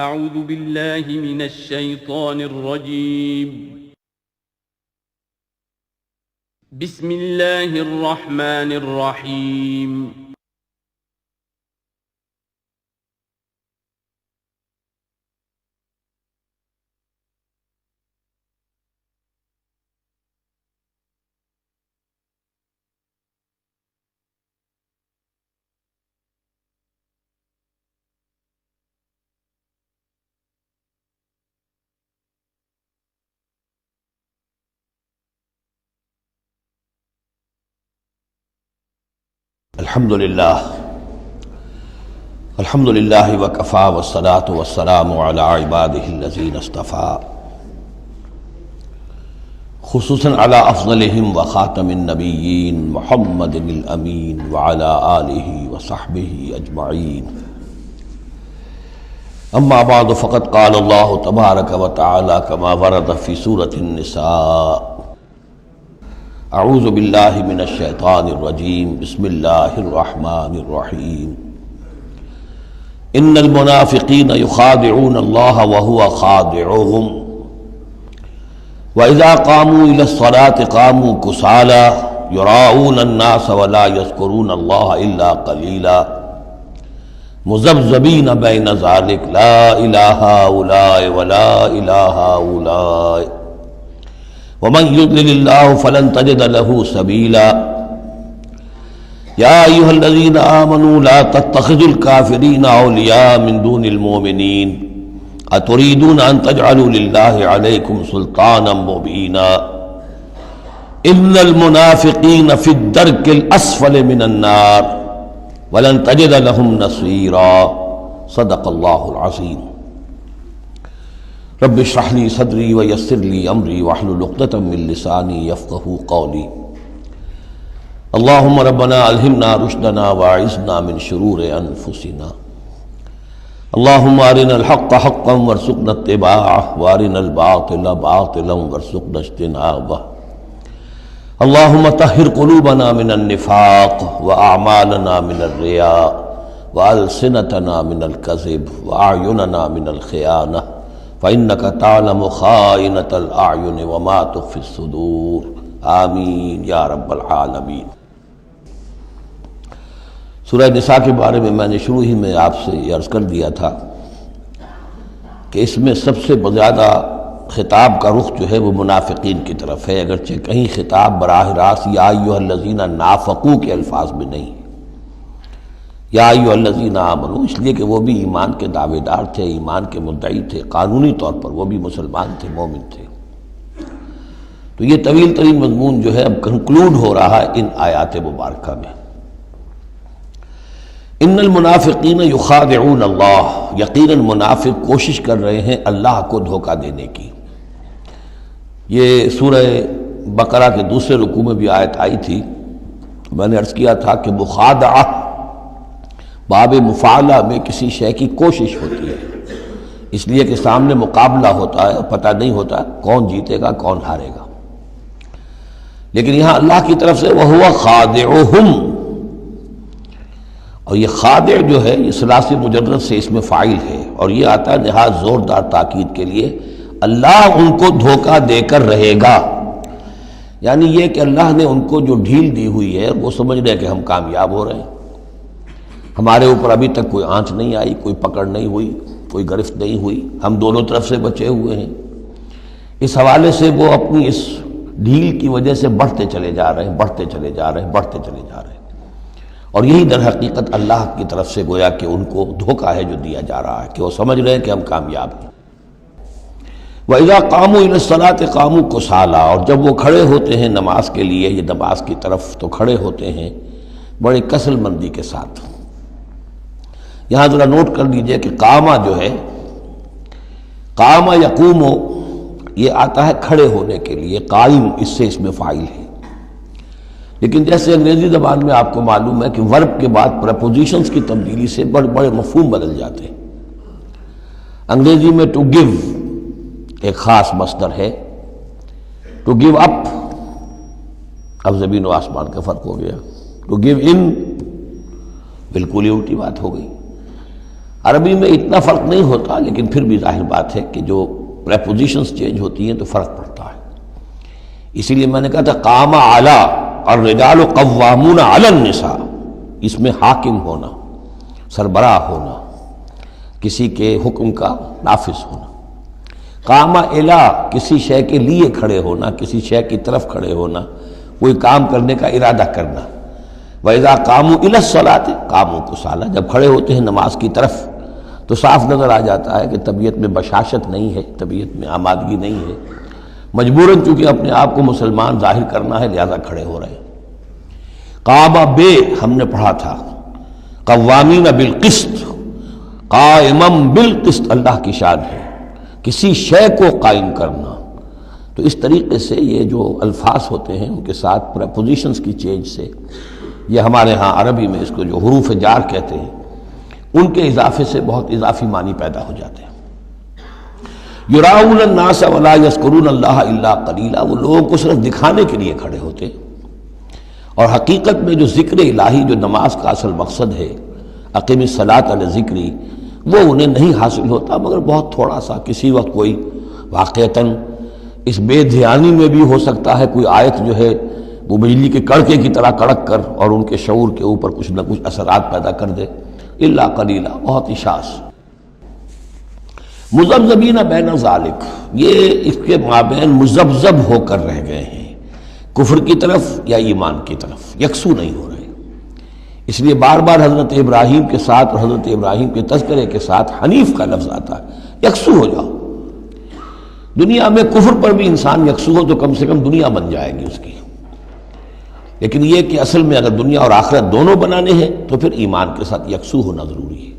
اعوذ باللہ من الشیطان الرجیم بسم اللہ الرحمن الرحیم الحمد للہ وکفی والصلاة والسلام علی عباده الذین اصطفى خصوصاً علی افضلهم وخاتم النبیین محمد الامین وعلی آلہ وصحبہ اجمعین اما بعد فقد قال اللہ تبارک وتعالی کما ورد فی سورة النساء اعوذ باللہ من الشیطان الرجیم بسم اللہ الرحمن الرحیم ان المنافقین یخادعون اللہ وهو خادعهم وإذا قاموا إلى الصلاة قاموا كسالى يراؤون الناس ولا يذكرون الله إلا قليلا مذبذبين بين ذلك لا إله هؤلاء ولا إله هؤلاء ومن يضلل الله فلن تجد له سبيلا يا أيها الذين آمنوا لا تتخذوا الكافرين أولياء من دون المؤمنين أتريدون أن تجعلوا لله عليكم سلطانا مبينا إن المنافقين في الدرك الأسفل من النار ولن تجد لهم نصيرا صدق الله العظيم رب اشرح لي صدري ويسر لي امري واحلل عقدة من لساني يفقهوا قولي اللهم ربنا الهمنا رشدنا واعذنا من شرور انفسنا اللهم ارنا الحق حقا وارزقنا اتباعه وارنا الباطل باطلا وارزقنا اجتنابه اللهم طهر قلوبنا من النفاق واعمالنا من الرياء والسنتنا من الكذب واعيننا من الخيانة فإنك تعلم خائنة الأعين وما تخفي الصدور آمین یا رب العالمین۔ سورہ نساء کے بارے میں نے شروع ہی میں آپ سے یہ عرض کر دیا تھا کہ اس میں سب سے زیادہ خطاب کا رخ جو ہے وہ منافقین کی طرف ہے، اگرچہ کہیں خطاب براہ راست یا ایھا الذین نافقوا کے الفاظ میں نہیں، یا ایھا الذین آمنوا، اس لیے کہ وہ بھی ایمان کے دعوے دار تھے، ایمان کے مدعی تھے، قانونی طور پر وہ بھی مسلمان تھے، مومن تھے۔ تو یہ طویل ترین مضمون جو ہے اب کنکلوڈ ہو رہا ہے ان آیات مبارکہ میں۔ ان المنافقین یخادعون اللہ، یقیناً منافق کوشش کر رہے ہیں اللہ کو دھوکہ دینے کی۔ یہ سورہ بقرہ کے دوسرے رکوع میں بھی آیت آئی تھی، میں نے عرض کیا تھا کہ مخادعہ باب مفاعلہ میں کسی شے کی کوشش ہوتی ہے، اس لیے کہ سامنے مقابلہ ہوتا ہے، پتہ نہیں ہوتا کون جیتے گا کون ہارے گا، لیکن یہاں اللہ کی طرف سے وَهُوَ خَادِعُهُمْ، اور یہ خادع جو ہے یہ ثلاثی مجرد سے اس میں فاعل ہے، اور یہ آتا ہے نہایت زوردار تاکید کے لیے، اللہ ان کو دھوکہ دے کر رہے گا، یعنی یہ کہ اللہ نے ان کو جو ڈھیل دی ہوئی ہے وہ سمجھ رہے کہ ہم کامیاب ہو رہے ہیں، ہمارے اوپر ابھی تک کوئی آنچ نہیں آئی، کوئی پکڑ نہیں ہوئی، کوئی گرفت نہیں ہوئی، ہم دونوں طرف سے بچے ہوئے ہیں۔ اس حوالے سے وہ اپنی اس ڈھیل کی وجہ سے بڑھتے چلے جا رہے ہیں، بڑھتے چلے جا رہے ہیں، بڑھتے چلے جا رہے ہیں، اور یہی در حقیقت اللہ کی طرف سے گویا کہ ان کو دھوکہ ہے جو دیا جا رہا ہے کہ وہ سمجھ رہے ہیں کہ ہم کامیاب ہیں۔ وَإِذَا قَامُوا إِلَى الصَّلَاةِ قَامُوا كُسَالَىٰ، اور جب وہ کھڑے ہوتے ہیں نماز کے لیے، یہ نماز کی طرف تو کھڑے ہوتے ہیں بڑے کسل مندی کے ساتھ۔ یہاں ذرا نوٹ کر لیجئے کہ قامہ جو ہے، قامہ یقوم، یہ آتا ہے کھڑے ہونے کے لیے، قائم اس سے اس میں فاعل ہے، لیکن جیسے انگریزی زبان میں آپ کو معلوم ہے کہ ورب کے بعد پریپوزیشنز کی تبدیلی سے بڑے بڑے مفہوم بدل جاتے ہیں۔ انگریزی میں ٹو گیو ایک خاص مصدر ہے، ٹو گیو اپ، اب زمین و آسمان کا فرق ہو گیا، ٹو گیو ان بالکل ہی الٹی بات ہو گئی۔ عربی میں اتنا فرق نہیں ہوتا، لیکن پھر بھی ظاہر بات ہے کہ جو پریپوزیشنز چینج ہوتی ہیں تو فرق پڑتا ہے. اسی لیے میں نے کہا تھا قام علی الرجال قوامون علی النساء، اس میں حاکم ہونا، سربراہ ہونا، کسی کے حکم کا نافذ ہونا. قام الی کسی شے کے لیے کھڑے ہونا، کسی شے کی طرف کھڑے ہونا، کوئی کام کرنے کا ارادہ کرنا. وَإِذَا قَامُوا إِلَى الصَّلَاةِ قَامُوا كُسَالَىٰ، جب کھڑے ہوتے ہیں نماز کی طرف تو صاف نظر آ جاتا ہے کہ طبیعت میں بشاشت نہیں ہے، طبیعت میں آمادگی نہیں ہے، مجبوراً چونکہ اپنے آپ کو مسلمان ظاہر کرنا ہے لہذا کھڑے ہو رہے ہیں. قام بے ہم نے پڑھا تھا، قوامین بالقسط، قائما بالقسط اللہ کی شان ہے، کسی شے کو قائم کرنا. تو اس طریقے سے یہ جو الفاظ ہوتے ہیں ان کے ساتھ پریپوزیشنز کی چینج سے، یہ ہمارے ہاں عربی میں اس کو جو حروف جار کہتے ہیں ان کے اضافے سے بہت اضافی معنی پیدا ہو جاتے ہیں. یراؤن الناس ولا یذکرون اللہ الا قلیلا، وہ لوگوں کو صرف دکھانے کے لیے کھڑے ہوتے ہیں، اور حقیقت میں جو ذکر الہی جو نماز کا اصل مقصد ہے، اقیم الصلاۃ علی ذکری، وہ انہیں نہیں حاصل ہوتا مگر بہت تھوڑا سا. کسی وقت کوئی واقعتاً اس بے دھیانی میں بھی ہو سکتا ہے کوئی آیت جو ہے وہ بجلی کے کڑکے کی طرح کڑک کر اور ان کے شعور کے اوپر کچھ نہ کچھ اثرات پیدا کر دے. الا قلیلا، بہت ہی شاذ. مذبذبین بین ذالک، یہ اس کے مابین مذبذب ہو کر رہ گئے ہیں، کفر کی طرف یا ایمان کی طرف، یکسو نہیں ہو رہے. اس لیے بار بار حضرت ابراہیم کے ساتھ اور حضرت ابراہیم کے تذکرے کے ساتھ حنیف کا لفظ آتا ہے. یکسو ہو جاؤ. دنیا میں کفر پر بھی انسان یکسو ہو تو کم سے کم دنیا بن جائے گی اس کی. لیکن یہ کہ اصل میں اگر دنیا اور آخرت دونوں بنانے ہیں تو پھر ایمان کے ساتھ یکسو ہونا ضروری ہے.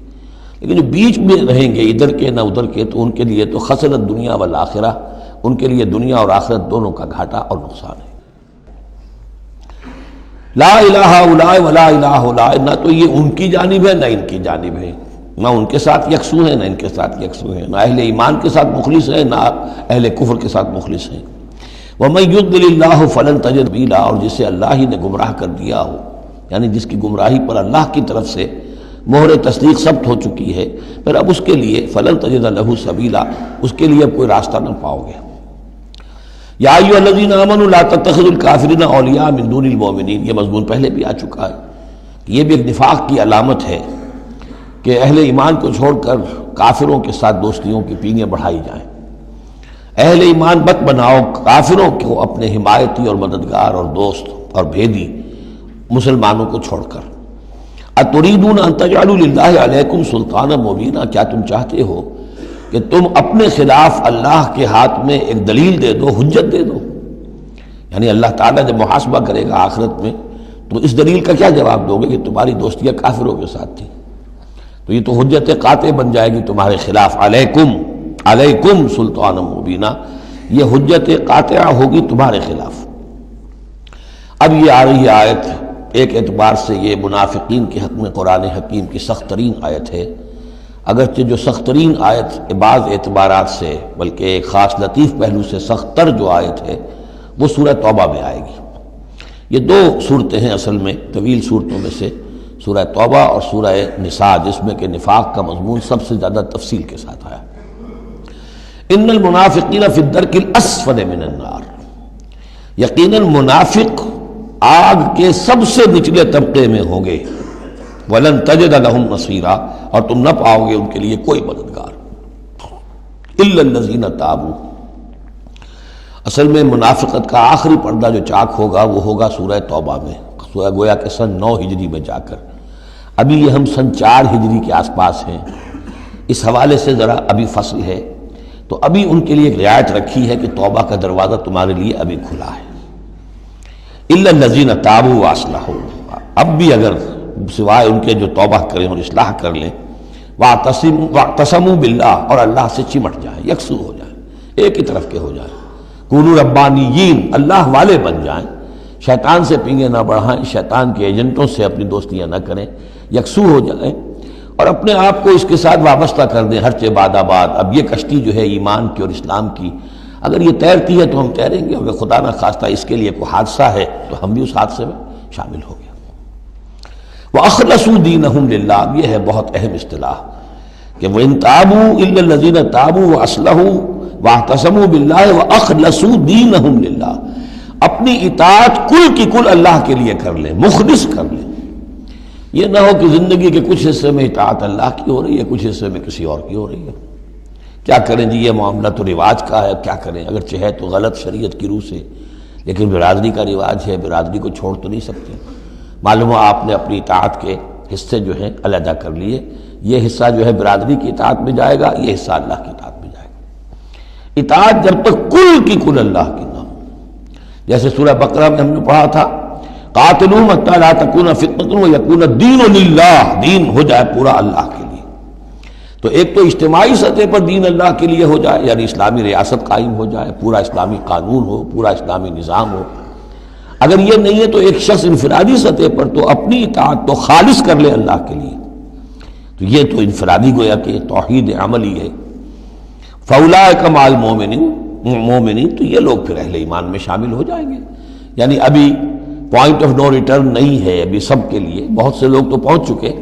لیکن جو بیچ میں رہیں گے ادھر کے نہ ادھر کے، تو ان کے لیے تو خسرت دنیا والآخرہ، ان کے لیے دنیا اور آخرت دونوں کا گھاٹا اور نقصان ہے. لا الہ الا ولا الہ الا، نہ تو یہ ان کی جانب ہے نہ ان کی جانب ہے، نہ ان کے ساتھ یکسو ہیں نہ ان کے ساتھ یکسو ہیں، نہ اہل ایمان کے ساتھ مخلص ہیں نہ اہل کفر کے ساتھ مخلص ہیں. وَمَن يُضْلِلِ اللَّهُ فَلَن تَجِدَ سَبِيلًا، اور جسے اللہ ہی نے گمراہ کر دیا ہو، یعنی جس کی گمراہی پر اللہ کی طرف سے مہر تصدیق ثبت ہو چکی ہے، پھر اب اس کے لیے فَلَن تَجِدَ لَهُ سَبِيلًا، اس کے لیے اب کوئی راستہ نہ پاؤ گے. یا ایھا الذین آمنوا لا تتخذوا الکافرین اولیاء من دون المؤمنین، یہ مضمون پہلے بھی آ چکا ہے. یہ بھی ایک نفاق کی علامت ہے کہ اہل ایمان کو چھوڑ کر کافروں کے ساتھ دوستیوں کی پینگیں بڑھائی جائیں. اہل ایمان مت بناؤ کافروں کو اپنے حمایتی اور مددگار اور دوست اور بھیدی مسلمانوں کو چھوڑ کر. اتریدون ان تجعلوا للہ علیکم سلطانا مبینا، کیا تم چاہتے ہو کہ تم اپنے خلاف اللہ کے ہاتھ میں ایک دلیل دے دو، حجت دے دو؟ یعنی اللہ تعالیٰ جب محاسبہ کرے گا آخرت میں تو اس دلیل کا کیا جواب دو گے کہ تمہاری دوستیاں کافروں کے ساتھ تھیں؟ تو یہ تو حجت قاطع بن جائے گی تمہارے خلاف. علیکم سلطان مبینہ، یہ حجت قاطعہ ہوگی تمہارے خلاف. اب یہ آ رہی آیت ایک اعتبار سے یہ منافقین کے حق میں قرآن حکیم کی سخت ترین آیت ہے، اگرچہ جو سخت ترین آیت بعض اعتبارات سے بلکہ ایک خاص لطیف پہلو سے سخت تر جو آیت ہے وہ سورہ توبہ میں آئے گی. یہ دو صورتیں ہیں اصل میں طویل صورتوں میں سے، سورہ توبہ اور سورہ نساء، جس میں کہ نفاق کا مضمون سب سے زیادہ تفصیل کے ساتھ آیا. ان المنافقین فی الدرک الاسفل من النار، یقیناً منافق آگ کے سب سے نچلے طبقے میں ہوں گے. ولن تجد لهم نصیرا، اور تم نہ پاؤ گے ان کے لیے کوئی مددگار. الا الذین تابوا، اصل میں منافقت کا آخری پردہ جو چاک ہوگا وہ ہوگا سورہ توبہ میں، سورہ گویا کہ سن 9 ہجری میں جا کر. ابھی یہ ہم سن 4 ہجری کے آس پاس ہیں، اس حوالے سے ذرا ابھی فصل ہے، تو ابھی ان کے لیے ایک رعایت رکھی ہے کہ توبہ کا دروازہ تمہارے لیے ابھی کھلا ہے. الا الذین تابوا واصلحوا، اب بھی اگر سوائے ان کے جو توبہ کریں اور اصلاح کر لیں، واعتصموا باللہ، اور اللہ سے چمٹ جائیں، یکسو ہو جائیں، ایک ہی طرف کے ہو جائیں. کونوا ربانیین، اللہ والے بن جائیں، شیطان سے پینگے نہ بڑھائیں، شیطان کے ایجنٹوں سے اپنی دوستیاں نہ کریں، یکسو ہو جائیں اور اپنے آپ کو اس کے ساتھ وابستہ کر دیں ہر بعد آباد. اب یہ کشتی جو ہے ایمان کی اور اسلام کی، اگر یہ تیرتی ہے تو ہم تیریں گے، اگر خدا نہ خواستہ اس کے لیے کوئی حادثہ ہے تو ہم بھی اس حادثے میں شامل ہو گئے. وَأَخْلَصُوا دِينَهُمْ لِلَّهِ، یہ ہے بہت اہم اصطلاح کہ وَإِن تَابُوا إِلَّا الَّذِينَ تَابُوا وَأَصْلَحُوا وَاعْتَصَمُوا بِاللَّهِ وَأَخْلَصُوا دِينَهُمْ لِلَّهِ، اپنی اطاعت کل کی کل اللہ کے لیے کر لیں، مخلص کر لیں. یہ نہ ہو کہ زندگی کے کچھ حصے میں اطاعت اللہ کی ہو رہی ہے، کچھ حصے میں کسی اور کی ہو رہی ہے. کیا کریں جی، یہ معاملہ تو رواج کا ہے، کیا کریں، اگرچہ ہے تو غلط شریعت کی روح سے، لیکن برادری کا رواج ہے، برادری کو چھوڑ تو نہیں سکتے. معلوم ہو آپ نے اپنی اطاعت کے حصے جو ہیں علیحدہ کر لیے، یہ حصہ جو ہے برادری کی اطاعت میں جائے گا، یہ حصہ اللہ کی اطاعت میں جائے گا. اطاعت جب تک کل کی کل اللہ کی نہ ہو، جیسے سورہ بقرہ میں ہم نے پڑھا تھا قاتلوہم حتی لا تکون فتنۃ ویکون الدین للہ، دین ہو جائے پورا اللہ کے لیے. تو ایک تو اجتماعی سطح پر دین اللہ کے لیے ہو جائے، یعنی اسلامی ریاست قائم ہو جائے، پورا اسلامی قانون ہو، پورا اسلامی نظام ہو. اگر یہ نہیں ہے تو ایک شخص انفرادی سطح پر تو اپنی اطاعت تو خالص کر لے اللہ کے لیے. تو یہ تو انفرادی گویا کہ توحید عملی ہے. فَأُولَٰئِکَ مَعَ الْمُؤْمِنِينَ، تو یہ لوگ پھر اہل ایمان میں شامل ہو جائیں گے. یعنی ابھی پوائنٹ آف نو ریٹرن نہیں ہے ابھی سب کے لیے، بہت سے لوگ تو پہنچ چکے،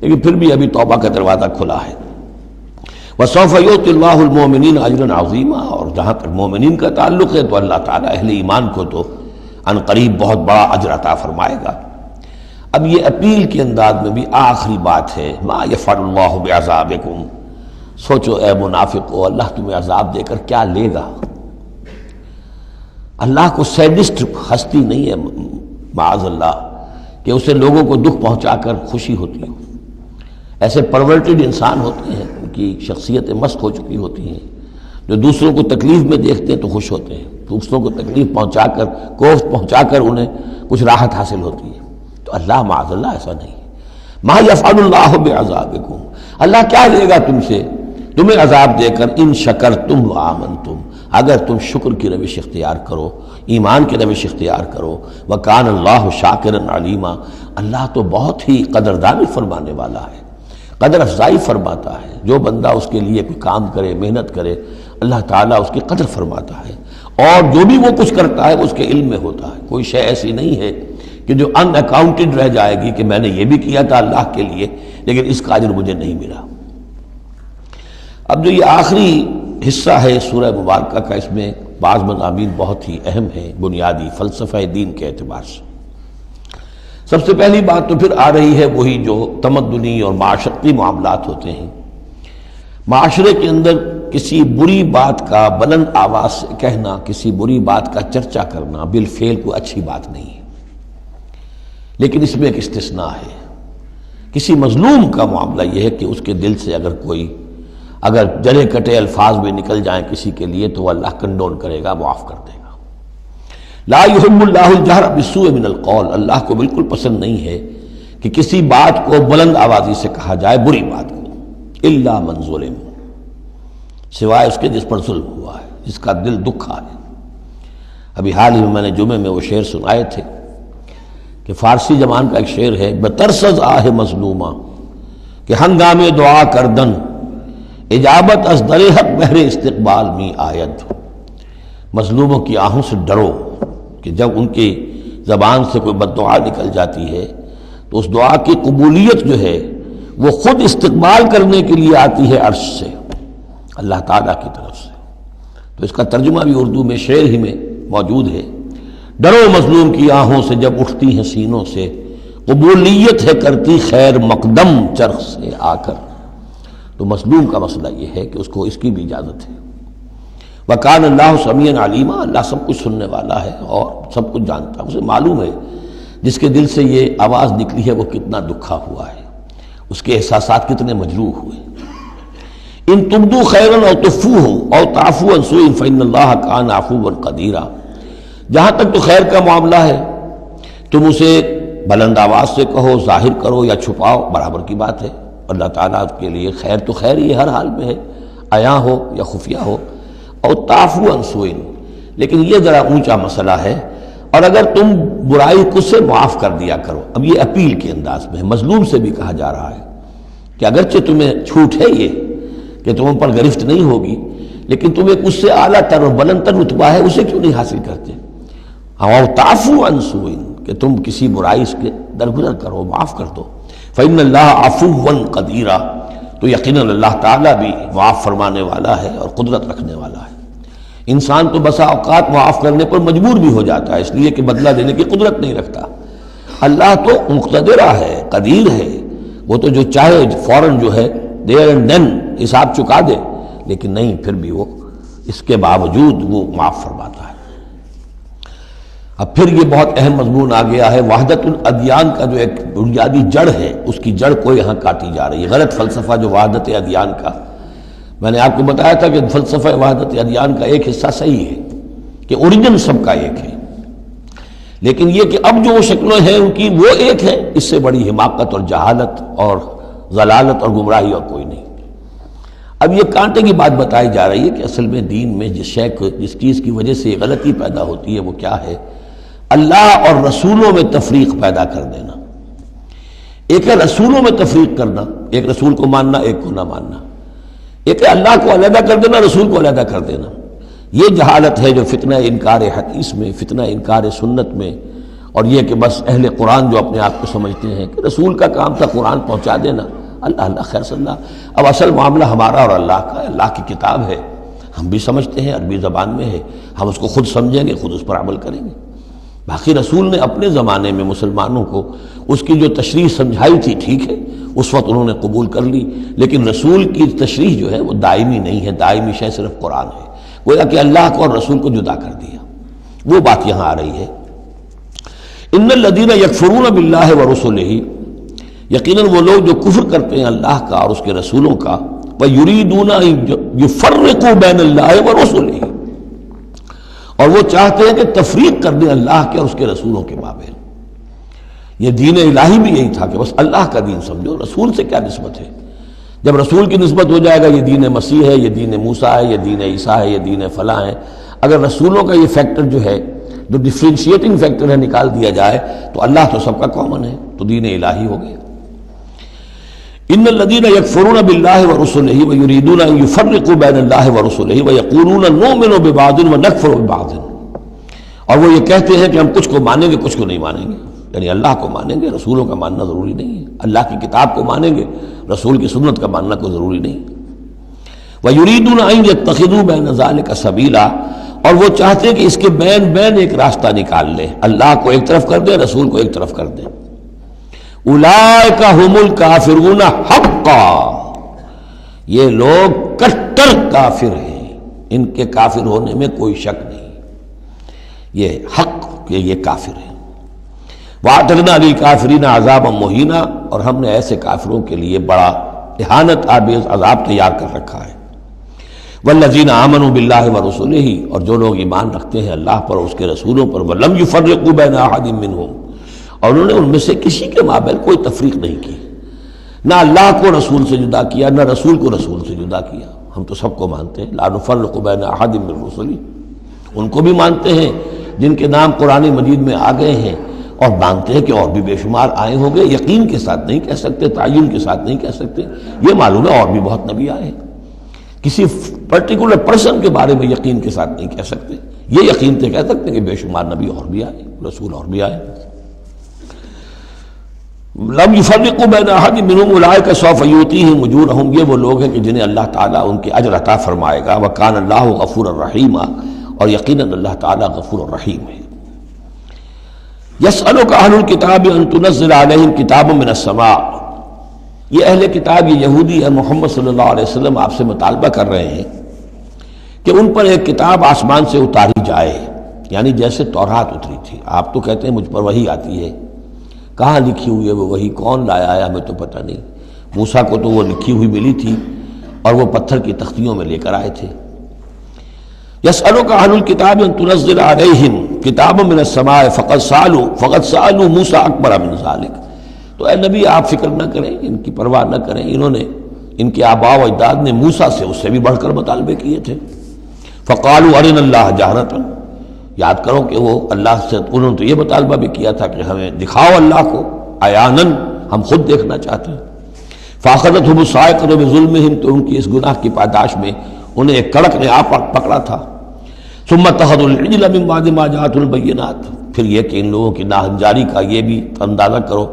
لیکن پھر بھی ابھی توبہ کا دروازہ کھلا ہے. وَسَوْفَ يُؤْتِ اللَّهُ الْمُؤْمِنِينَ أَجْرًا عَظِيمًا، اور جہاں تک مومنین کا تعلق ہے تو اللہ تعالیٰ اہل ایمان کو تو ان قریب بہت بڑا اجر عطا فرمائے گا. اب یہ اپیل کے انداز میں بھی آخری بات ہے، مَا يَفْعَلُ اللَّهُ بِعَذَابِكُمْ. سوچو اے منافقو، اللہ تمہیں عذاب دے کر کیا لے گا؟ اللہ کو سیڈسٹ ہستی نہیں ہے معاذ اللہ کہ اسے لوگوں کو دکھ پہنچا کر خوشی ہوتی ہو. ایسے پرورٹڈ انسان ہوتے ہیں، ان کی شخصیتیں مست ہو چکی ہوتی ہیں، جو دوسروں کو تکلیف میں دیکھتے ہیں تو خوش ہوتے ہیں، دوسروں کو تکلیف پہنچا کر، کوفت پہنچا کر انہیں کچھ راحت حاصل ہوتی ہے. تو اللہ معاذ اللہ ایسا نہیں ہے. ما یفعل اللہ بعذابکم، اللہ کیا لے گا تم سے، تمہیں عذاب دے کر، ان شکرتم وآمنتم، اگر تم شکر کی روش اختیار کرو، ایمان کی روش اختیار کرو. وکان اللہ شاکرا علیما، اللہ تو بہت ہی قدردانی فرمانے والا ہے، قدر افزائی فرماتا ہے. جو بندہ اس کے لیے کوئی کام کرے، محنت کرے، اللہ تعالیٰ اس کی قدر فرماتا ہے، اور جو بھی وہ کچھ کرتا ہے اس کے علم میں ہوتا ہے. کوئی شے ایسی نہیں ہے کہ جو ان اکاؤنٹڈ رہ جائے گی کہ میں نے یہ بھی کیا تھا اللہ کے لیے لیکن اس کا اجر مجھے نہیں ملا. اب جو یہ آخری حصہ ہے سورہ مبارکہ کا، اس میں بعض مضامین بہت ہی اہم ہیں بنیادی فلسفہ دین کے اعتبار سے. سب سے پہلی بات تو پھر آ رہی ہے وہی جو تمدنی اور معاشرتی معاملات ہوتے ہیں. معاشرے کے اندر کسی بری بات کا بلند آواز سے کہنا، کسی بری بات کا چرچا کرنا بالفعل کوئی اچھی بات نہیں ہے، لیکن اس میں ایک استثناء ہے. کسی مظلوم کا معاملہ یہ ہے کہ اس کے دل سے اگر جلے کٹے الفاظ بھی نکل جائیں کسی کے لیے تو وہ اللہ کنڈون کرے گا، معاف کر دے گا. لا يحب اللہ الجہر بالسوء من القول، اللہ کو بالکل پسند نہیں ہے کہ کسی بات کو بلند آوازی سے کہا جائے، بری بات کو. الا من ظلم، سوائے اس کے جس پر ظلم ہوا ہے، جس کا دل دکھا ہے. ابھی حال ہی میں نے جمعے میں وہ شعر سنائے تھے کہ فارسی زبان کا ایک شعر ہے، بترسز آہ مظلومہ کہ ہنگام دعا کردن، اجابت از در حق بہر استقبال می آید. مظلوموں کی آہوں سے ڈرو کہ جب ان کی زبان سے کوئی بد دعا نکل جاتی ہے تو اس دعا کی قبولیت جو ہے وہ خود استقبال کرنے کے لیے آتی ہے عرش سے، اللہ تعالیٰ کی طرف سے. تو اس کا ترجمہ بھی اردو میں شعر ہی میں موجود ہے، ڈرو مظلوم کی آہوں سے جب اٹھتی ہیں سینوں سے، قبولیت ہے کرتی خیر مقدم چرخ سے آ کر. تو مظلوم کا مسئلہ یہ ہے کہ اس کو اس کی بھی اجازت ہے. وَكَانَ اللَّهُ سَمِيعًا عَلِيمًا، اللہ سب کچھ سننے والا ہے اور سب کچھ جانتا ہے. اسے معلوم ہے جس کے دل سے یہ آواز نکلی ہے وہ کتنا دکھا ہوا ہے، اس کے احساسات کتنے مجروح ہوئے. ان تبدو خیرا او تخفوہ او تعفو عن سوء فإن اللہ کان عفوا قدیرا. جہاں تک تو خیر کا معاملہ ہے تم اسے بلند آواز سے کہو، ظاہر کرو یا چھپاؤ، برابر کی بات ہے. اللہ تعالیٰ کے لیے خیر تو خیر ہی ہر حال میں ہے، عیاں ہو یا خفیہ ہو. اور تعفو عن سوء، لیکن یہ ذرا اونچا مسئلہ ہے. اور اگر تم برائی کو سے معاف کر دیا کرو. اب یہ اپیل کے انداز میں ہے، مظلوم سے بھی کہا جا رہا ہے کہ اگرچہ تمہیں چھوٹ ہے یہ کہ تم پر گرفت نہیں ہوگی، لیکن تم ایک اس سے اعلیٰ تر اور بلند تر رتبہ ہے اسے کیوں نہیں حاصل کرتے. اور تعفو عن سوء، کہ تم کسی برائی کے درگزر کرو، معاف کر دو. فإن اللہ عفوا قدیرا، تو یقیناً اللہ تعالیٰ بھی معاف فرمانے والا ہے اور قدرت رکھنے والا ہے۔ انسان تو بسا اوقات معاف کرنے پر مجبور بھی ہو جاتا ہے، اس لیے کہ بدلہ دینے کی قدرت نہیں رکھتا۔ اللہ تو مقتدرہ ہے، قدیر ہے، وہ تو جو چاہے فوراً جو ہے دیر اینڈ دین حساب چکا دے، لیکن نہیں، پھر بھی وہ اس کے باوجود وہ معاف فرماتا ہے۔ اب پھر یہ بہت اہم مضمون آ گیا ہے، وحدت الادیان کا جو ایک بنیادی جڑ ہے، اس کی جڑ کو یہاں کاٹی جا رہی ہے۔ غلط فلسفہ جو وحدت ادیان کا، میں نے آپ کو بتایا تھا کہ فلسفہ وحدت ادیان کا ایک حصہ صحیح ہے کہ اوریجن سب کا ایک ہے، لیکن یہ کہ اب جو وہ شکلیں ہیں ان کی وہ ایک ہے، اس سے بڑی حماقت اور جہالت اور ضلالت اور گمراہی اور کوئی نہیں۔ اب یہ کانٹے کی بات بتائی جا رہی ہے کہ اصل میں دین میں جس چیز کی وجہ سے غلطی پیدا ہوتی ہے وہ کیا ہے؟ اللہ اور رسولوں میں تفریق پیدا کر دینا۔ ایک ہے رسولوں میں تفریق کرنا، ایک رسول کو ماننا ایک کو نہ ماننا، ایک ہے اللہ کو علیحدہ کر دینا، رسول کو علیحدہ کر دینا۔ یہ جہالت ہے جو فتنہ انکار حدیث میں، فتنہ انکار سنت میں، اور یہ کہ بس اہل قرآن جو اپنے آپ کو سمجھتے ہیں کہ رسول کا کام تھا قرآن پہنچا دینا، اللہ خیر صلی اللہ۔ اب اصل معاملہ ہمارا اور اللہ کا ہے، اللہ کی کتاب ہے، ہم بھی سمجھتے ہیں، عربی زبان میں ہے، ہم اس کو خود سمجھیں گے، خود اس پر عمل کریں گے۔ باقی رسول نے اپنے زمانے میں مسلمانوں کو اس کی جو تشریح سمجھائی تھی، ٹھیک ہے، اس وقت انہوں نے قبول کر لی، لیکن رسول کی تشریح جو ہے وہ دائمی نہیں ہے، دائمی شے صرف قرآن ہے، گویا کہ اللہ کو اور رسول کو جدا کر دیا۔ وہ بات یہاں آ رہی ہے، ان الذین یکفرون باللہ ورسلہ، یقیناً وہ لوگ جو کفر کرتے ہیں اللہ کا اور اس کے رسولوں کا، وَيُرِيدُونَ أَن يُفَرِّقُوا بَيْنَ اللَّهِ وَرُسُلِهِ، اور وہ چاہتے ہیں کہ تفریق کر دیں اللہ کے اور اس کے رسولوں کے مابین۔ یہ دین الہی بھی یہی تھا کہ بس اللہ کا دین سمجھو، رسول سے کیا نسبت ہے؟ جب رسول کی نسبت ہو جائے گا یہ دین مسیح ہے، یہ دین موسیٰ ہے، یہ دین عیسیٰ ہے، یہ دین فلاں ہے، اگر رسولوں کا یہ فیکٹر جو ہے، جو ڈفرینشیٹنگ فیکٹر ہے، نکال دیا جائے تو اللہ تو سب کا کامن ہے، تو دین الہی ہو گیا۔ ان الذین یکفرون باللہ ورسلہ ویریدون ان یفرقوا بین اللہ ورسلہ ویقولون نؤمن ببعض ونکفر ببعض، اور وہ یہ کہتے ہیں کہ ہم کچھ کو مانیں گے کچھ کو نہیں مانیں گے، یعنی اللہ کو مانیں گے، رسولوں کا ماننا ضروری نہیں ہے، اللہ کی کتاب کو مانیں گے، رسول کی سنت کا ماننا کوئی ضروری نہیں۔ ویریدون ان یتخذوا بین ذلک سبیلا، اور وہ چاہتے ہیں کہ اس کے بین بین ایک راستہ نکال لیں، اللہ کو ایک طرف کر دیں، رسول کو ایک طرف کر دیں۔ اولئک ھم الکافرون حقا، یہ لوگ کٹر کافر ہیں، ان کے کافر ہونے میں کوئی شک نہیں، یہ حق کہ یہ کافر ہیں۔ وَأَعْتَدْنَا لِلْكَافِرِينَ عَذَابًا مُهِينًا، اور ہم نے ایسے کافروں کے لیے بڑا اہانت آمیز عذاب تیار کر رکھا ہے۔ وَالَّذِينَ آمَنُوا بِاللَّهِ وَرُسُلِهِ، اور جو لوگ ایمان رکھتے ہیں اللہ پر اور اس کے رسولوں پر، وَلَمْ يُفَرِّقُوا بَيْنَ أَحَدٍ مِّنْهُمْ، اور انہوں نے ان میں سے کسی کے مابین کوئی تفریق نہیں کی، نہ اللہ کو رسول سے جدا کیا، نہ رسول کو رسول سے جدا کیا۔ ہم تو سب کو مانتے ہیں، لا نفرق بین احد من رسلی، ان کو بھی مانتے ہیں جن کے نام قرآن مجید میں آ گئے ہیں، اور مانتے ہیں کہ اور بھی بے شمار آئے ہوں گے، یقین کے ساتھ نہیں کہہ سکتے، تعین کے ساتھ نہیں کہہ سکتے، یہ معلوم ہے اور بھی بہت نبی آئے ہیں، کسی پرٹیکولر پرسن کے بارے میں یقین کے ساتھ نہیں کہہ سکتے، یہ یقین سے کہہ سکتے کہ بے شمار نبی اور بھی آئے، رسول اور بھی آئے۔ لم یفرقوا بین احد منہم اولئک سوف یؤتیہم اجورہم، یہ وہ لوگ ہیں کہ جنہیں اللہ تعالیٰ ان کے اجر عطا فرمائے گا، وکان اللہ غفورا رحیما، اور یقیناً اللہ تعالیٰ غفور الرحیم ہے۔ یسألک اہل الکتاب ان تنزل علیہم کتابا من السماء، یہ اہل کتاب، یہ یہودی ہے، محمد صلی اللہ علیہ وسلم آپ سے مطالبہ کر رہے ہیں کہ ان پر ایک کتاب آسمان سے اتاری جائے، یعنی جیسے تورات اتری تھی۔ آپ تو کہتے ہیں مجھ پر وحی آتی ہے، کہاں لکھی ہوئی ہے وہ وحی، کون لایا ہے ہمیں تو پتہ نہیں، موسیٰ کو تو وہ لکھی ہوئی ملی تھی اور وہ پتھر کی تختیوں میں لے کر آئے تھے۔ یسألک اہل الکتاب ان تنزل علیہم کتابا من السماء فقد سألوا موسیٰ اکبر من ذلک، تو اے نبی آپ فکر نہ کریں، ان کی پرواہ نہ کریں، انہوں نے، ان کے آباء و اجداد نے موسیٰ سے اس سے بھی بڑھ کر مطالبے کیے تھے۔ فقالوا ارنا اللہ جہرۃ، یاد کرو کہ وہ اللہ سے، انہوں نے تو یہ مطالبہ بھی کیا تھا کہ ہمیں دکھاؤ اللہ کو عیاناً، ہم خود دیکھنا چاہتے ہیں۔ فاخذتهم الصاعقۃ بظلمهم، تو ان کی اس گناہ کی پاداش میں انہیں ایک کڑک نے آ پکڑا تھا۔ ثم اتخذوا العجل من بعد ما جاءتهم البینات، پھر یہ کہ ان لوگوں کی ناہنجاری کا یہ بھی اندازہ کرو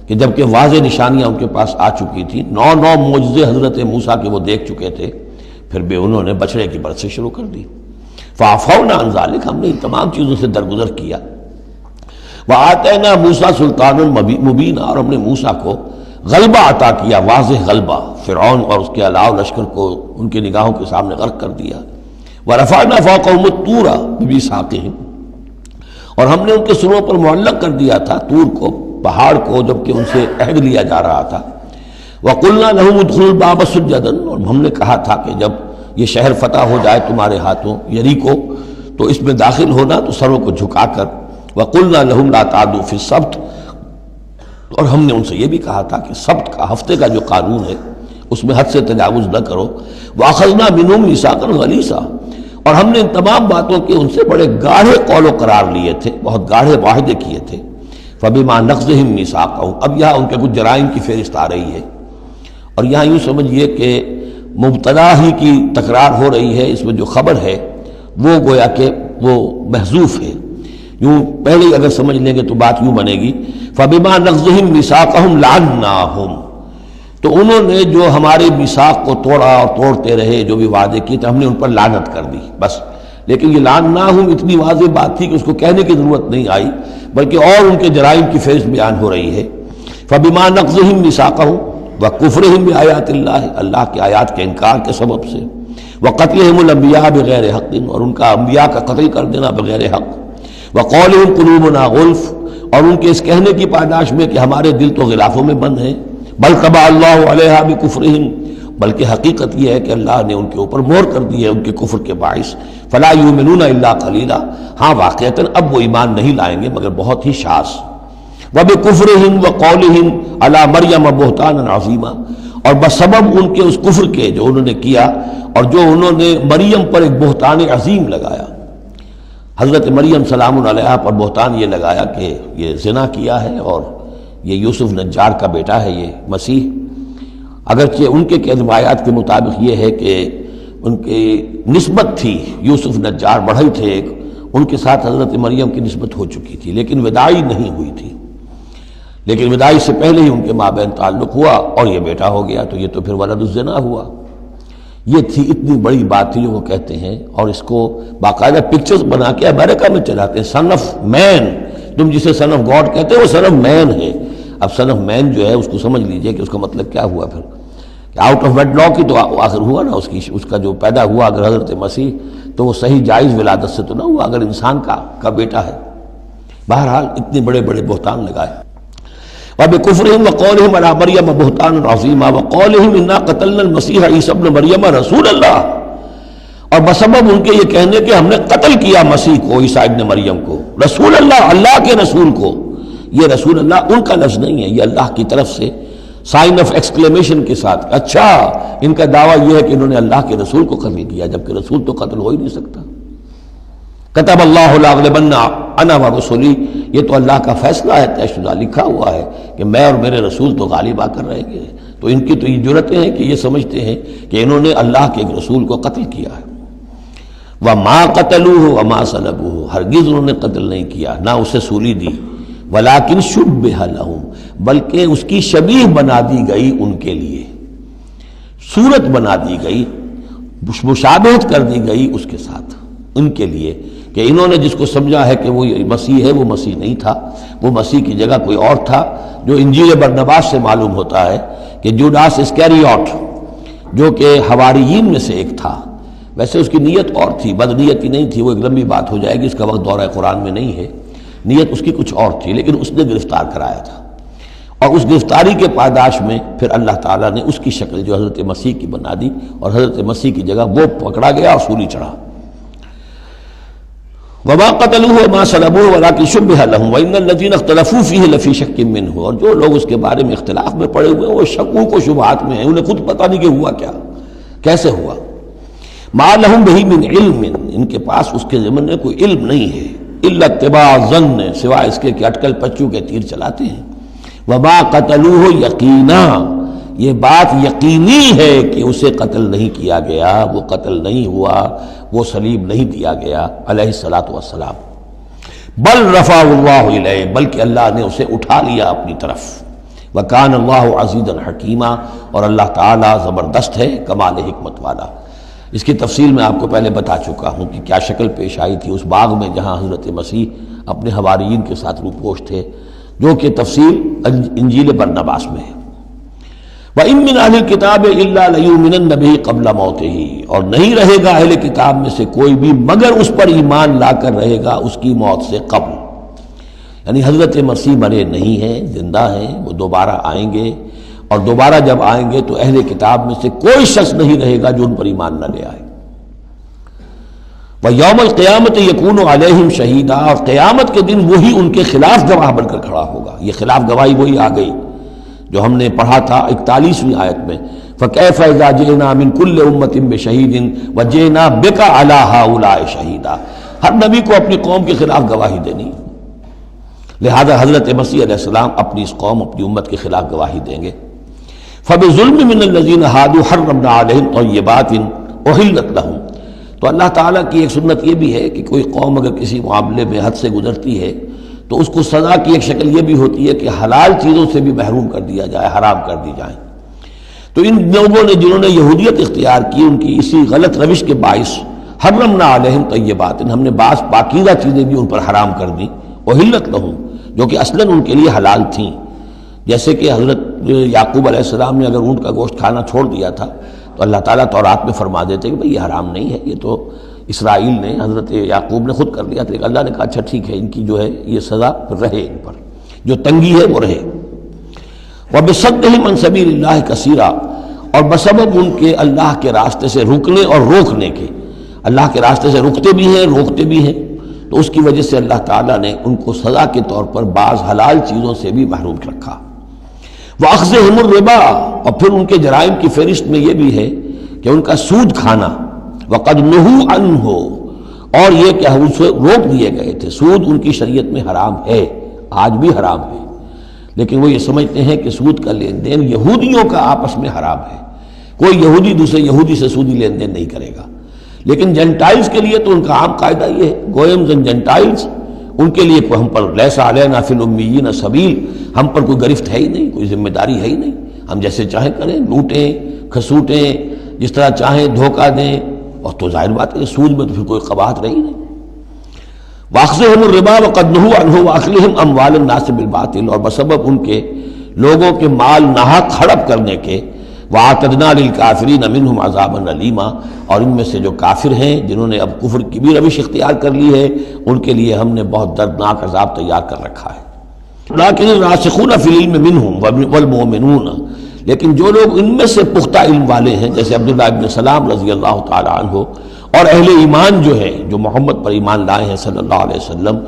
کہ جبکہ واضح نشانیاں ان کے پاس آ چکی تھیں، 9 معجزے حضرت موسیٰ کے وہ دیکھ چکے تھے، پھر بھی انہوں نے بچڑے کی برت سے شروع کر دی۔ فَعَفَوْنَا عَنْ ذَلِكَ، ہم نے ان تمام چیزوں سے درگزر کیا۔ وَآتَيْنَا مُوسَىٰ سُلْطَانًا مُبِينًا، اور ہم نے موسیٰ کو غلبہ عطا کیا، واضح غلبہ، فرعون اور اس کے علاوہ لشکر کو ان کی نگاہوں کے سامنے غرق کر دیا۔ وَرَفَعْنَا فَوْقَهُمُ الطُّورَ بِمِيثَاقِهِمْ، اور ہم نے ان کے سروں پر معلق کر دیا تھا طور کو، پہاڑ کو، جبکہ ان سے عہد لیا جا رہا تھا۔ وَقُلْنَا لَهُمُ ادْخُلُوا الْبَابَ سُجَّدًا، اور ہم نے کہا تھا کہ جب یہ شہر فتح ہو جائے تمہارے ہاتھوں، یریکو، تو اس میں داخل ہونا تو سروں کو جھکا کر۔ وَقُلْنَا لَهُمْ لَا تَعْدُوا فِي السَّبْتِ، اور ہم نے ان سے یہ بھی کہا تھا کہ سبت کا، ہفتے کا جو قانون ہے اس میں حد سے تجاوز نہ کرو۔ وَأَخَذْنَا مِنْهُمْ مِيثَاقًا غَلِيظًا، اور ہم نے ان تمام باتوں کے ان سے بڑے گاڑھے قول و قرار لیے تھے، بہت گاڑھے معاہدے کیے تھے۔ فَبِمَا نَقْضِهِمْ مِيثَاقَهُمْ، اب یہاں ان کے کچھ جرائم کی فہرست آ رہی ہے، اور یہاں یوں سمجھیے کہ مبتدا ہی کی تکرار ہو رہی ہے، اس میں جو خبر ہے وہ گویا کہ وہ محذوف ہے۔ یوں پہلے اگر سمجھ لیں گے تو بات یوں بنے گی، فَبِمَا نَقْضِهِمْ مِيثَاقَهُمْ لَعَنَّاهُمْ، تو انہوں نے جو ہمارے میثاق کو توڑا اور توڑتے رہے، جو بھی وعدے کیے تھے، ہم نے ان پر لعنت کر دی بس۔ لیکن یہ لعناہم اتنی واضح بات تھی کہ اس کو کہنے کی ضرورت نہیں آئی، بلکہ اور ان کے جرائم کی فہرست بیان ہو رہی ہے۔ فَبِمَا نَقْضِهِمْ مِيثَاقَهُمْ وَكُفْرِهِمْ بِآيَاتِ اللَّهِ، اللہ کے آیات کے انکار کے سبب سے، وَقَتْلِهِمُ الْأَنْبِيَاءَ بِغَيْرِ حَقٍّ، اور ان کا انبیاء کا قتل کر دینا بغیر حق، وَقَوْلِهِمْ قُلُوبُنَا غُلْفٌ، اور ان کے اس کہنے کی پاداش میں کہ ہمارے دل تو غلافوں میں بند ہیں، بل طبع اللہ علیہا بکفرہم، بلکہ حقیقت یہ ہے کہ اللہ نے ان کے اوپر مہر کر دی ہے ان کے کفر کے باعث۔ فلا یؤمنون الا قلیلا، ہاں واقعتاً اب وہ ایمان نہیں لائیں گے مگر بہت ہی شاذ۔ وبکفرہم وقولہم علی مریم بہتانا عظیما، اور بسبب ان کے اس کفر کے جو انہوں نے کیا اور جو انہوں نے مریم پر ایک بہتان عظیم لگایا، حضرت مریم سلام علیہا پر بہتان یہ لگایا کہ یہ زنا کیا ہے اور یہ یوسف نجار کا بیٹا ہے یہ مسیح، اگرچہ ان کے روایات کے مطابق یہ ہے کہ ان کی نسبت تھی، یوسف نجار بڑھئی تھے ایک، ان کے ساتھ حضرت مریم کی نسبت ہو چکی تھی، لیکن وداعی نہیں ہوئی تھی، لیکن وداعی سے پہلے ہی ان کے مابین تعلق ہوا اور یہ بیٹا ہو گیا، تو یہ تو پھر ولد الزنا ہوا۔ یہ تھی اتنی بڑی بات تھی جو وہ کہتے ہیں، اور اس کو باقاعدہ پکچرز بنا کے امریکہ میں چلاتے ہیں، سن آف مین، تم جسے سن آف گاڈ کہتے ہیں وہ سن آف مین ہے۔ اب سن آف مین جو ہے اس کو سمجھ لیجئے کہ اس کا مطلب کیا ہوا، پھر آؤٹ آف ویڈ لاک ہی تو آخر ہوا نا، اس کا جو پیدا ہوا اگر حضرت مسیح تو وہ صحیح جائز ولادت سے تو نہ ہوا، اگر انسان کا بیٹا ہے۔ بہرحال اتنے بڑے بڑے بہتان لگائے۔ وَبِكُفْرِهِمْ وَقَوْلِهِمْ عَلَىٰ مَرْيَمَ بُهْتَانًا عَظِيمًا وَقَوْلِهِمْ إِنَّا قَتَلْنَا الْمَسِيحَ عِيسَى ابْنَ مَرْيَمَ رَسُولَ اللَّهِ، اور بسبب ان کے یہ کہنے کہ ہم نے قتل کیا مسیح کو، عیسیٰ ابن مریم کو، رسول اللہ، اللہ کے رسول کو۔ یہ رسول اللہ ان کا لفظ نہیں ہے، یہ اللہ کی طرف سے سائن آف ایکسکلیمیشن کے ساتھ، اچھا ان کا دعویٰ یہ ہے کہ انہوں نے اللہ کے رسول کو قتل کیا، جبکہ رسول تو قتل ہو ہی نہیں سکتا۔ کتب اللہ لأغلبن انا ورسلی، یہ تو اللہ کا فیصلہ ہے، طے شدہ لکھا ہوا ہے کہ میں اور میرے رسول تو غالب آ کر رہیں گے۔ تو ان کی تو یہ جرتیں ہیں کہ یہ سمجھتے ہیں کہ انہوں نے اللہ کے ایک رسول کو قتل کیا ہے۔ وما قتلوہ وما صلبوہ، ہرگز انہوں نے قتل نہیں کیا، نہ اسے سولی دی، ولیکن شبہ لہم، بلکہ اس کی شبیہ بنا دی گئی ان کے لیے، صورت بنا دی گئی، مشابہت کر دی گئی اس کے ساتھ ان کے لیے، کہ انہوں نے جس کو سمجھا ہے کہ وہ مسیح ہے، وہ مسیح نہیں تھا، وہ مسیح کی جگہ کوئی اور تھا، جو انجیل برنباس سے معلوم ہوتا ہے کہ جوڈاس اسکیریوٹ جو کہ حواریین میں سے ایک تھا، ویسے اس کی نیت اور تھی، بد نیتی نہیں تھی، وہ ایک لمبی بات ہو جائے گی، اس کا وقت دورہ قرآن میں نہیں ہے، نیت اس کی کچھ اور تھی، لیکن اس نے گرفتار کرایا تھا، اور اس گرفتاری کے پاداش میں پھر اللہ تعالیٰ نے اس کی شکل جو حضرت مسیح کی بنا دی، اور حضرت مسیح کی جگہ وہ پکڑا گیا اور سولی چڑھا۔ وما قتلوه وما صلبوه ولكن شبه لهم وان الذين اختلفوا فيه لفي شك منه، اور جو لوگ اس کے بارے میں اختلاف میں پڑے ہوئے ہیں وہ شکوک و شبہات میں ہیں، انہیں خود پتہ نہیں کہ ہوا کیا، کیسے ہوا۔ ما لهم به من علم، ان کے پاس اس کے ضمن میں کوئی علم نہیں ہے، الا اتباع الظن، سوائے اس کے کہ اٹکل پچو کے تیر چلاتے ہیں۔ وما قتلوه یقینا، یہ بات یقینی ہے کہ اسے قتل نہیں کیا گیا، وہ قتل نہیں ہوا، وہ صلیب نہیں دیا گیا علیہ الصلاۃ والسلام، بل رفع اللہ الیہ، بلکہ اللہ نے اسے اٹھا لیا اپنی طرف، وکان اللہ عزیزا حکیما، اور اللہ تعالیٰ زبردست ہے، کمال حکمت والا۔ اس کی تفصیل میں آپ کو پہلے بتا چکا ہوں کہ کیا شکل پیش آئی تھی اس باغ میں جہاں حضرت مسیح اپنے حواریین کے ساتھ روپوش تھے، جو کہ تفصیل انجیل برنباس میں ہے۔ وَإِن مِّنْ أَهْلِ الْكِتَابِ إِلَّا لَيُؤْمِنَنَّ بِهِ قَبْلَ مَوْتِهِ، اور نہیں رہے گا اہل کتاب میں سے کوئی بھی مگر اس پر ایمان لا کر رہے گا اس کی موت سے قبل۔ یعنی حضرت مسیح مرے نہیں ہیں، زندہ ہیں، وہ دوبارہ آئیں گے، اور دوبارہ جب آئیں گے تو اہل کتاب میں سے کوئی شخص نہیں رہے گا جو ان پر ایمان نہ لے آئے۔ وَيَوْمَ الْقِيَامَةِ يَكُونُ عَلَيْهِمْ شَهِيدًا، اور قیامت کے دن وہی ان کے خلاف گواہ بن کر کھڑا ہوگا۔ یہ خلاف گواہی وہی آ گئی جو ہم نے پڑھا تھا 41ویں آیت میں، فَكَيْفَ إِذَا جِئْنَا مِن كُلِّ أُمَّةٍ بِشَهِيدٍ وَجِئْنَا بِكَ عَلَىٰ هَٰؤُلَاءِ شَهِيدًا۔ ہر نبی کو اپنی قوم کے خلاف گواہی دینی، لہذا حضرت مسیح علیہ السلام اپنی اس قوم، اپنی امت کے خلاف گواہی دیں گے۔ فَبِظُلْمٍ مِّنَ الَّذِينَ هَادُوا حَرَّمْنَا عَلَيْهِمْ طَيِّبَاتٍ أُحِلَّتْ لَهُمْ۔ تو اللہ تعالیٰ کی ایک سنت یہ بھی ہے کہ کوئی قوم اگر کسی معاملے میں حد سے گزرتی ہے تو اس کو سزا کی ایک شکل یہ بھی ہوتی ہے کہ حلال چیزوں سے بھی محروم کر دیا جائے، حرام کر دی جائیں۔ تو ان لوگوں نے جنہوں نے یہودیت اختیار کی، ان کی اسی غلط روش کے باعث حرمنا علیہم طیبات، ہم نے بعض پاکیزہ چیزیں بھی ان پر حرام کر دیں، احلت لہم، جو کہ اصلاً ان کے لیے حلال تھیں۔ جیسے کہ حضرت یعقوب علیہ السلام نے اگر اونٹ کا گوشت کھانا چھوڑ دیا تھا تو اللہ تعالیٰ تورات میں فرما دیتے کہ بھئی یہ حرام نہیں ہے، یہ تو اسرائیل نے، حضرت یعقوب نے خود کر لیا تھا، لیکن اللہ نے کہا اچھا ٹھیک ہے، ان کی جو ہے یہ سزا رہے، ان پر جو تنگی ہے وہ رہے۔ وَبِصَدِّهِمْ عَنْ سَبِيلِ اللَّهِ كَثِيرًا، اور بسبب ان کے اللہ کے راستے سے رکنے اور روکنے کے، اللہ کے راستے سے رکتے بھی ہیں، روکتے بھی ہیں، تو اس کی وجہ سے اللہ تعالیٰ نے ان کو سزا کے طور پر بعض حلال چیزوں سے بھی محروم رکھا۔ وَأَخْذِهِمُ الرِّبَا، اور پھر ان کے جرائم کی فہرست میں یہ بھی ہے کہ ان کا سود کھانا، وَقَدْ نُهُوا عَنْهُ، اور یہ کہ اسے روک دیے گئے تھے۔ سود ان کی شریعت میں حرام ہے، آج بھی حرام ہے، لیکن وہ یہ سمجھتے ہیں کہ سود کا لین دین یہودیوں کا آپس میں حرام ہے، کوئی یہودی دوسرے یہودی سے سودی لین دین نہیں کرے گا۔ لیکن جینٹائلز کے لیے تو ان کا عام قاعدہ یہ ہے، گوئمز اینڈ جینٹائلز، ان کے لیے کوئی ہم پر لیس علینا فی الامیین سبیل، ہم پر کوئی گرفت ہے ہی نہیں، کوئی ذمہ داری ہے ہی نہیں، ہم جیسے چاہیں کریں، لوٹیں کھسوٹیں، جس طرح چاہیں دھوکہ دیں، اور تو ظاہر بات ہے سود میں تو پھر کوئی قباحت رہی نہیں۔ وَأَخْذِهِمُ الرِّبَا وَقَدْ نُهُوا عَنْهُ وَأَكْلِهِمْ أَمْوَالَ النَّاسِ بِالْبَاطِلِ، اور بسبب ان کے لوگوں کے مال ناحق ہڑپ کرنے کے، وَأَعْتَدْنَا لِلْكَافِرِينَ مِنْهُمْ عَذَابًا أَلِيمًا، اور ان میں سے جو کافر ہیں، جنہوں نے اب کفر کی بھی روش اختیار کر لی ہے، ان کے لیے ہم نے بہت دردناک عذاب تیار کر رکھا ہے۔ لَٰكِنِ الرَّاسِخُونَ فِي الْعِلْمِ مِنْهُمْ وَالْمُؤْمِنُونَ، لیکن جو لوگ ان میں سے پختہ علم والے ہیں، جیسے عبداللہ ابن سلام رضی اللہ تعالی عنہ، اور اہل ایمان جو ہے، جو محمد پر ایمان لائے ہیں صلی اللہ علیہ وسلم،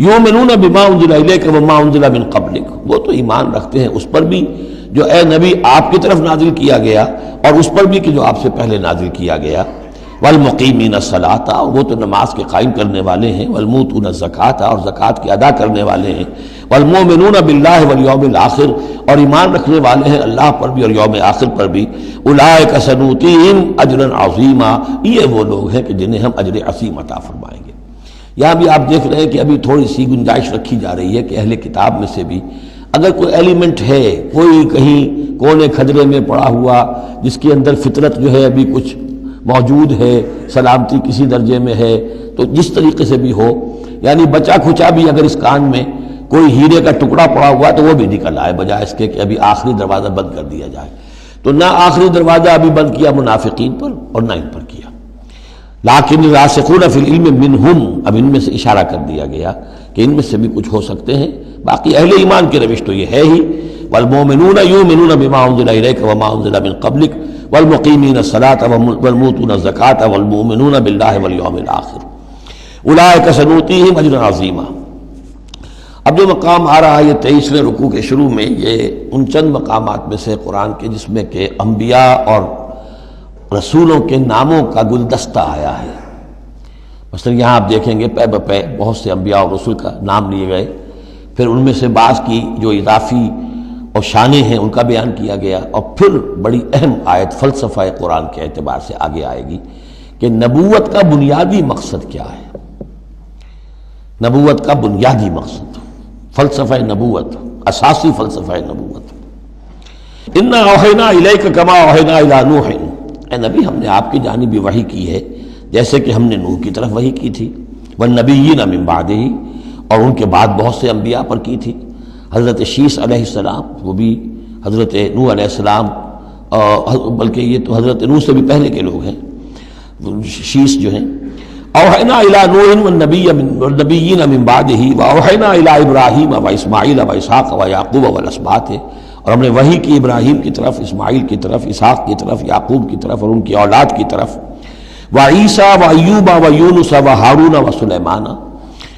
یؤمنون بما انزل الیک وما انزل من قبلک، وہ تو ایمان رکھتے ہیں اس پر بھی جو اے نبی آپ کی طرف نازل کیا گیا، اور اس پر بھی کہ جو آپ سے پہلے نازل کیا گیا۔ والمقیمین الصلاۃ، اور وہ تو نماز کے قائم کرنے والے ہیں، والموتون الزکاۃ، اور زکوٰۃ کی ادا کرنے والے ہیں، والمؤمنون باللہ والیوم الآخر، اور ایمان رکھنے والے ہیں اللہ پر بھی اور یوم آخر پر بھی۔ اولئک سنؤتیہم اجرا عظیما، یہ وہ لوگ ہیں کہ جنہیں ہم اجر عظیم عطا فرمائیں گے۔ یہاں بھی آپ دیکھ رہے ہیں کہ ابھی تھوڑی سی گنجائش رکھی جا رہی ہے کہ اہل کتاب میں سے بھی اگر کوئی ایلیمنٹ ہے، کوئی کہیں کونے کھجرے میں پڑا ہوا جس کے اندر فطرت جو ہے ابھی کچھ موجود ہے، سلامتی کسی درجے میں ہے، تو جس طریقے سے بھی ہو، یعنی بچا کھچا بھی اگر اس کان میں کوئی ہیرے کا ٹکڑا پڑا ہوا تو وہ بھی نکل آئے، بجائے اس کے کہ ابھی آخری دروازہ بند کر دیا جائے۔ تو نہ آخری دروازہ ابھی بند کیا منافقین پر اور نہ ان پر کیا۔ لیکن راسخون فی العلم منہم، اب ان میں سے اشارہ کر دیا گیا کہ ان میں سے بھی کچھ ہو سکتے ہیں، باقی اہل ایمان کے روش تو یہ ہے ہی، والمؤمنون یؤمنون بما انزل الیک وما انزل من قبلک والمقیمین الصلاۃ والمؤتون الزکاۃ والمؤمنون باللہ والیوم الآخر اولئک سنؤتیہم اجرا عظیما۔ اب جو مقام آ رہا ہے یہ 23ویں رکوع کے شروع میں، یہ ان چند مقامات میں سے قرآن کے جس میں کہ انبیاء اور رسولوں کے ناموں کا گلدستہ آیا ہے۔ مثلا یہاں آپ دیکھیں گے پے بپے بہت سے انبیاء اور رسول کا نام لیے گئے، پھر ان میں سے بعض کی جو اضافی اور شانیں ہیں ان کا بیان کیا گیا، اور پھر بڑی اہم آیت فلسفہ قرآن کے اعتبار سے آگے آئے گی کہ نبوت کا بنیادی مقصد کیا ہے۔ نبوت کا بنیادی مقصد، فلسفہ نبوت، اساسی فلسفہ نبوت، انا اوحینا الیک کما اوحینا الی نوح، اے نبی ہم نے آپ کی جانب بھی وحی کی ہے جیسے کہ ہم نے نوح کی طرف وحی کی تھی، والنبیین من بعدہ، اور ان کے بعد بہت سے انبیاء پر کی تھی۔ حضرت شیس علیہ السلام وہ بھی حضرت نوح علیہ السلام، بلکہ یہ تو حضرت نوح سے بھی پہلے کے لوگ ہیں شیس جو ہیں۔ اوحینا الی نوح والنبیین من بعدہ واوحینا الی ابراہیم واسماعیل واسحاق ویعقوب والاسباط، اور ہم نے وحی کی ابراہیم کی طرف، اسماعیل کی طرف، اسحاق کی طرف، یعقوب کی طرف اور ان کی اولاد کی طرف، وعیسیٰ وایوب ویونس وہارون وسلیمان،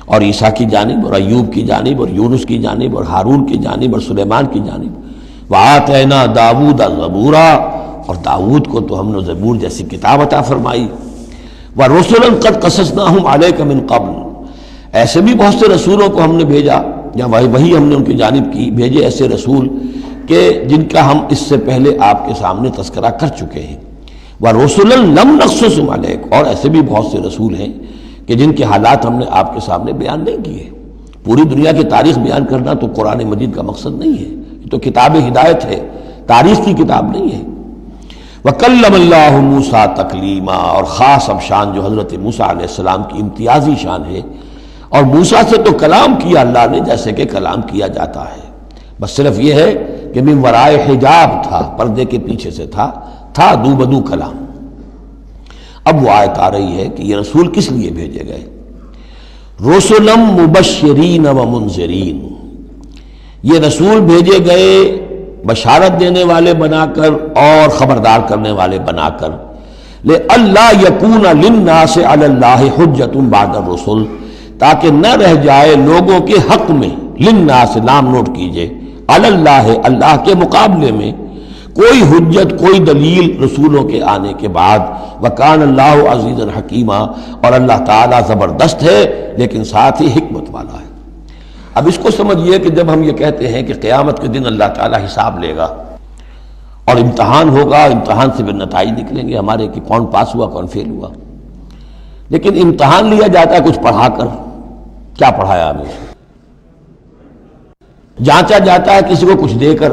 اور عیسیٰ کی جانب اور ایوب کی جانب اور یونس کی جانب اور ہارون کی جانب اور سلیمان کی جانب، وآتینا داود زبورا، اور داود کو تو ہم نے زبور جیسی کتاب عطا فرمائی، ورسلا قد قصصناہم علیک من قبل، ایسے بھی بہت سے رسولوں کو ہم نے بھیجا، یا وہی ہم نے ان کی جانب کی بھیجے ایسے رسول کہ جن کا ہم اس سے پہلے آپ کے سامنے تذکرہ کر چکے ہیں، ورسلا لم نقصصہم علیک، اور ایسے بھی بہت سے رسول ہیں کہ جن کے حالات ہم نے آپ کے سامنے بیان نہیں کیے۔ پوری دنیا کی تاریخ بیان کرنا تو قرآن مجید کا مقصد نہیں ہے، یہ تو کتاب ہدایت ہے، تاریخ کی کتاب نہیں ہے۔ وَكَلَّمَ اللَّهُ مُوسَىٰ تَكْلِيمًا، اور خاص اب شان جو حضرت موسیٰ علیہ السلام کی امتیازی شان ہے، اور موسیٰ سے تو کلام کیا اللہ نے جیسے کہ کلام کیا جاتا ہے، بس صرف یہ ہے کہ من ورائے حجاب تھا، پردے کے پیچھے سے تھا دو بدو کلام۔ اب وہ آیت آ رہی ہے کہ یہ رسول کس لیے بھیجے گئے؟ رسلا مبشرین و منذرین، یہ رسول بھیجے گئے بشارت دینے والے بنا کر اور خبردار کرنے والے بنا کر، لئلا یکون للناس علی اللہ حجۃ بعد الرسل، تاکہ نہ رہ جائے لوگوں کے حق میں، للناس نام نوٹ کیجئے، علی اللہ اللہ کے مقابلے میں کوئی حجت، کوئی دلیل رسولوں کے آنے کے بعد، وکان اللہ عزیزا حکیما، اور اللہ تعالیٰ زبردست ہے لیکن ساتھ ہی حکمت والا ہے۔ اب اس کو سمجھیے کہ جب ہم یہ کہتے ہیں کہ قیامت کے دن اللہ تعالیٰ حساب لے گا اور امتحان ہوگا، امتحان سے پھر نتائج نکلیں گے ہمارے کہ کون پاس ہوا کون فیل ہوا، لیکن امتحان لیا جاتا ہے کچھ پڑھا کر، کیا پڑھایا ہمیں، جانچا جاتا ہے کسی کو کچھ دے کر،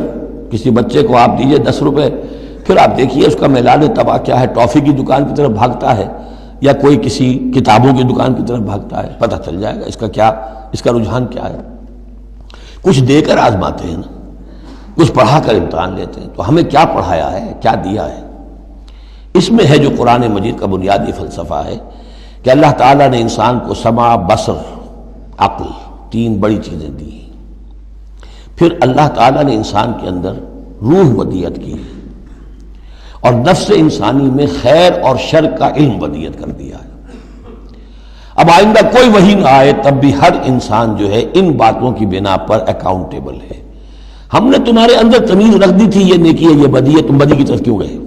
کسی بچے کو آپ دیجئے 10 روپے، پھر آپ دیکھیے اس کا میلان طبع کیا ہے، ٹافی کی دکان کی طرف بھاگتا ہے یا کوئی کسی کتابوں کی دکان کی طرف بھاگتا ہے، پتہ چل جائے گا اس کا رجحان کیا ہے۔ کچھ دے کر آزماتے ہیں نا، کچھ پڑھا کر امتحان لیتے ہیں، تو ہمیں کیا پڑھایا ہے، کیا دیا ہے، اس میں ہے جو قرآن مجید کا بنیادی فلسفہ ہے کہ اللہ تعالیٰ نے انسان کو سمع، بصر، عقل، 3 بڑی چیزیں دی، پھر اللہ تعالیٰ نے انسان کے اندر روح ودیت کی اور نفس انسانی میں خیر اور شر کا علم ودیت کر دیا ہے۔ اب آئندہ کوئی وحی نہ آئے تب بھی ہر انسان جو ہے ان باتوں کی بنا پر اکاؤنٹیبل ہے۔ ہم نے تمہارے اندر تمیز رکھ دی تھی یہ نیکی ہے یہ بدی ہے، تم بدی کی طرف کیوں گئے؟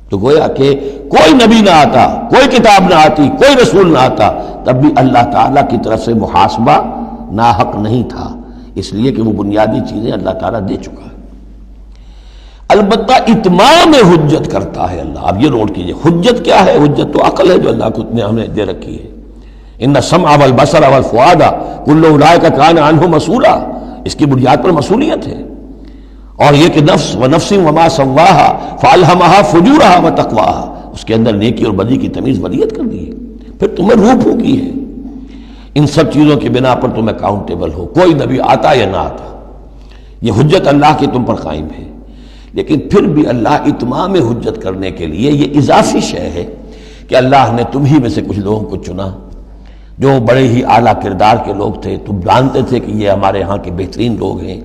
تو گویا کہ کوئی نبی نہ آتا، کوئی کتاب نہ آتی، کوئی رسول نہ آتا، تب بھی اللہ تعالیٰ کی طرف سے محاسبہ ناحق نہیں تھا، اس لیے کہ وہ بنیادی چیزیں اللہ تعالیٰ دے چکا ہے۔ البتہ اتمام حجت کرتا ہے اللہ۔ اب یہ نوٹ کیجئے، حجت کیا ہے؟ حجت تو عقل ہے جو اللہ کو نے ہمیں دے رکھی ہے۔ ان السمع والبصر والفؤاد کل اولئک کان عنہ مسئولا، اس کی بنیاد پر مسئولیت ہے۔ اور یہ کہ نفس ونفس وما سواها فالہمها فجورها وتقواها، اس کے اندر نیکی اور بدی کی تمیز ودیت کر دی ہے، پھر تمہیں روح پھونکی ہے۔ ان سب چیزوں کی بنا پر تم اکاؤنٹیبل ہو، کوئی نبی آتا یا نہ آتا، یہ حجت اللہ کی تم پر قائم ہے۔ لیکن پھر بھی اللہ اتمام حجت کرنے کے لیے یہ اضافی شے ہے کہ اللہ نے تم ہی میں سے کچھ لوگوں کو چنا جو بڑے ہی اعلیٰ کردار کے لوگ تھے، تم جانتے تھے کہ یہ ہمارے ہاں کے بہترین لوگ ہیں،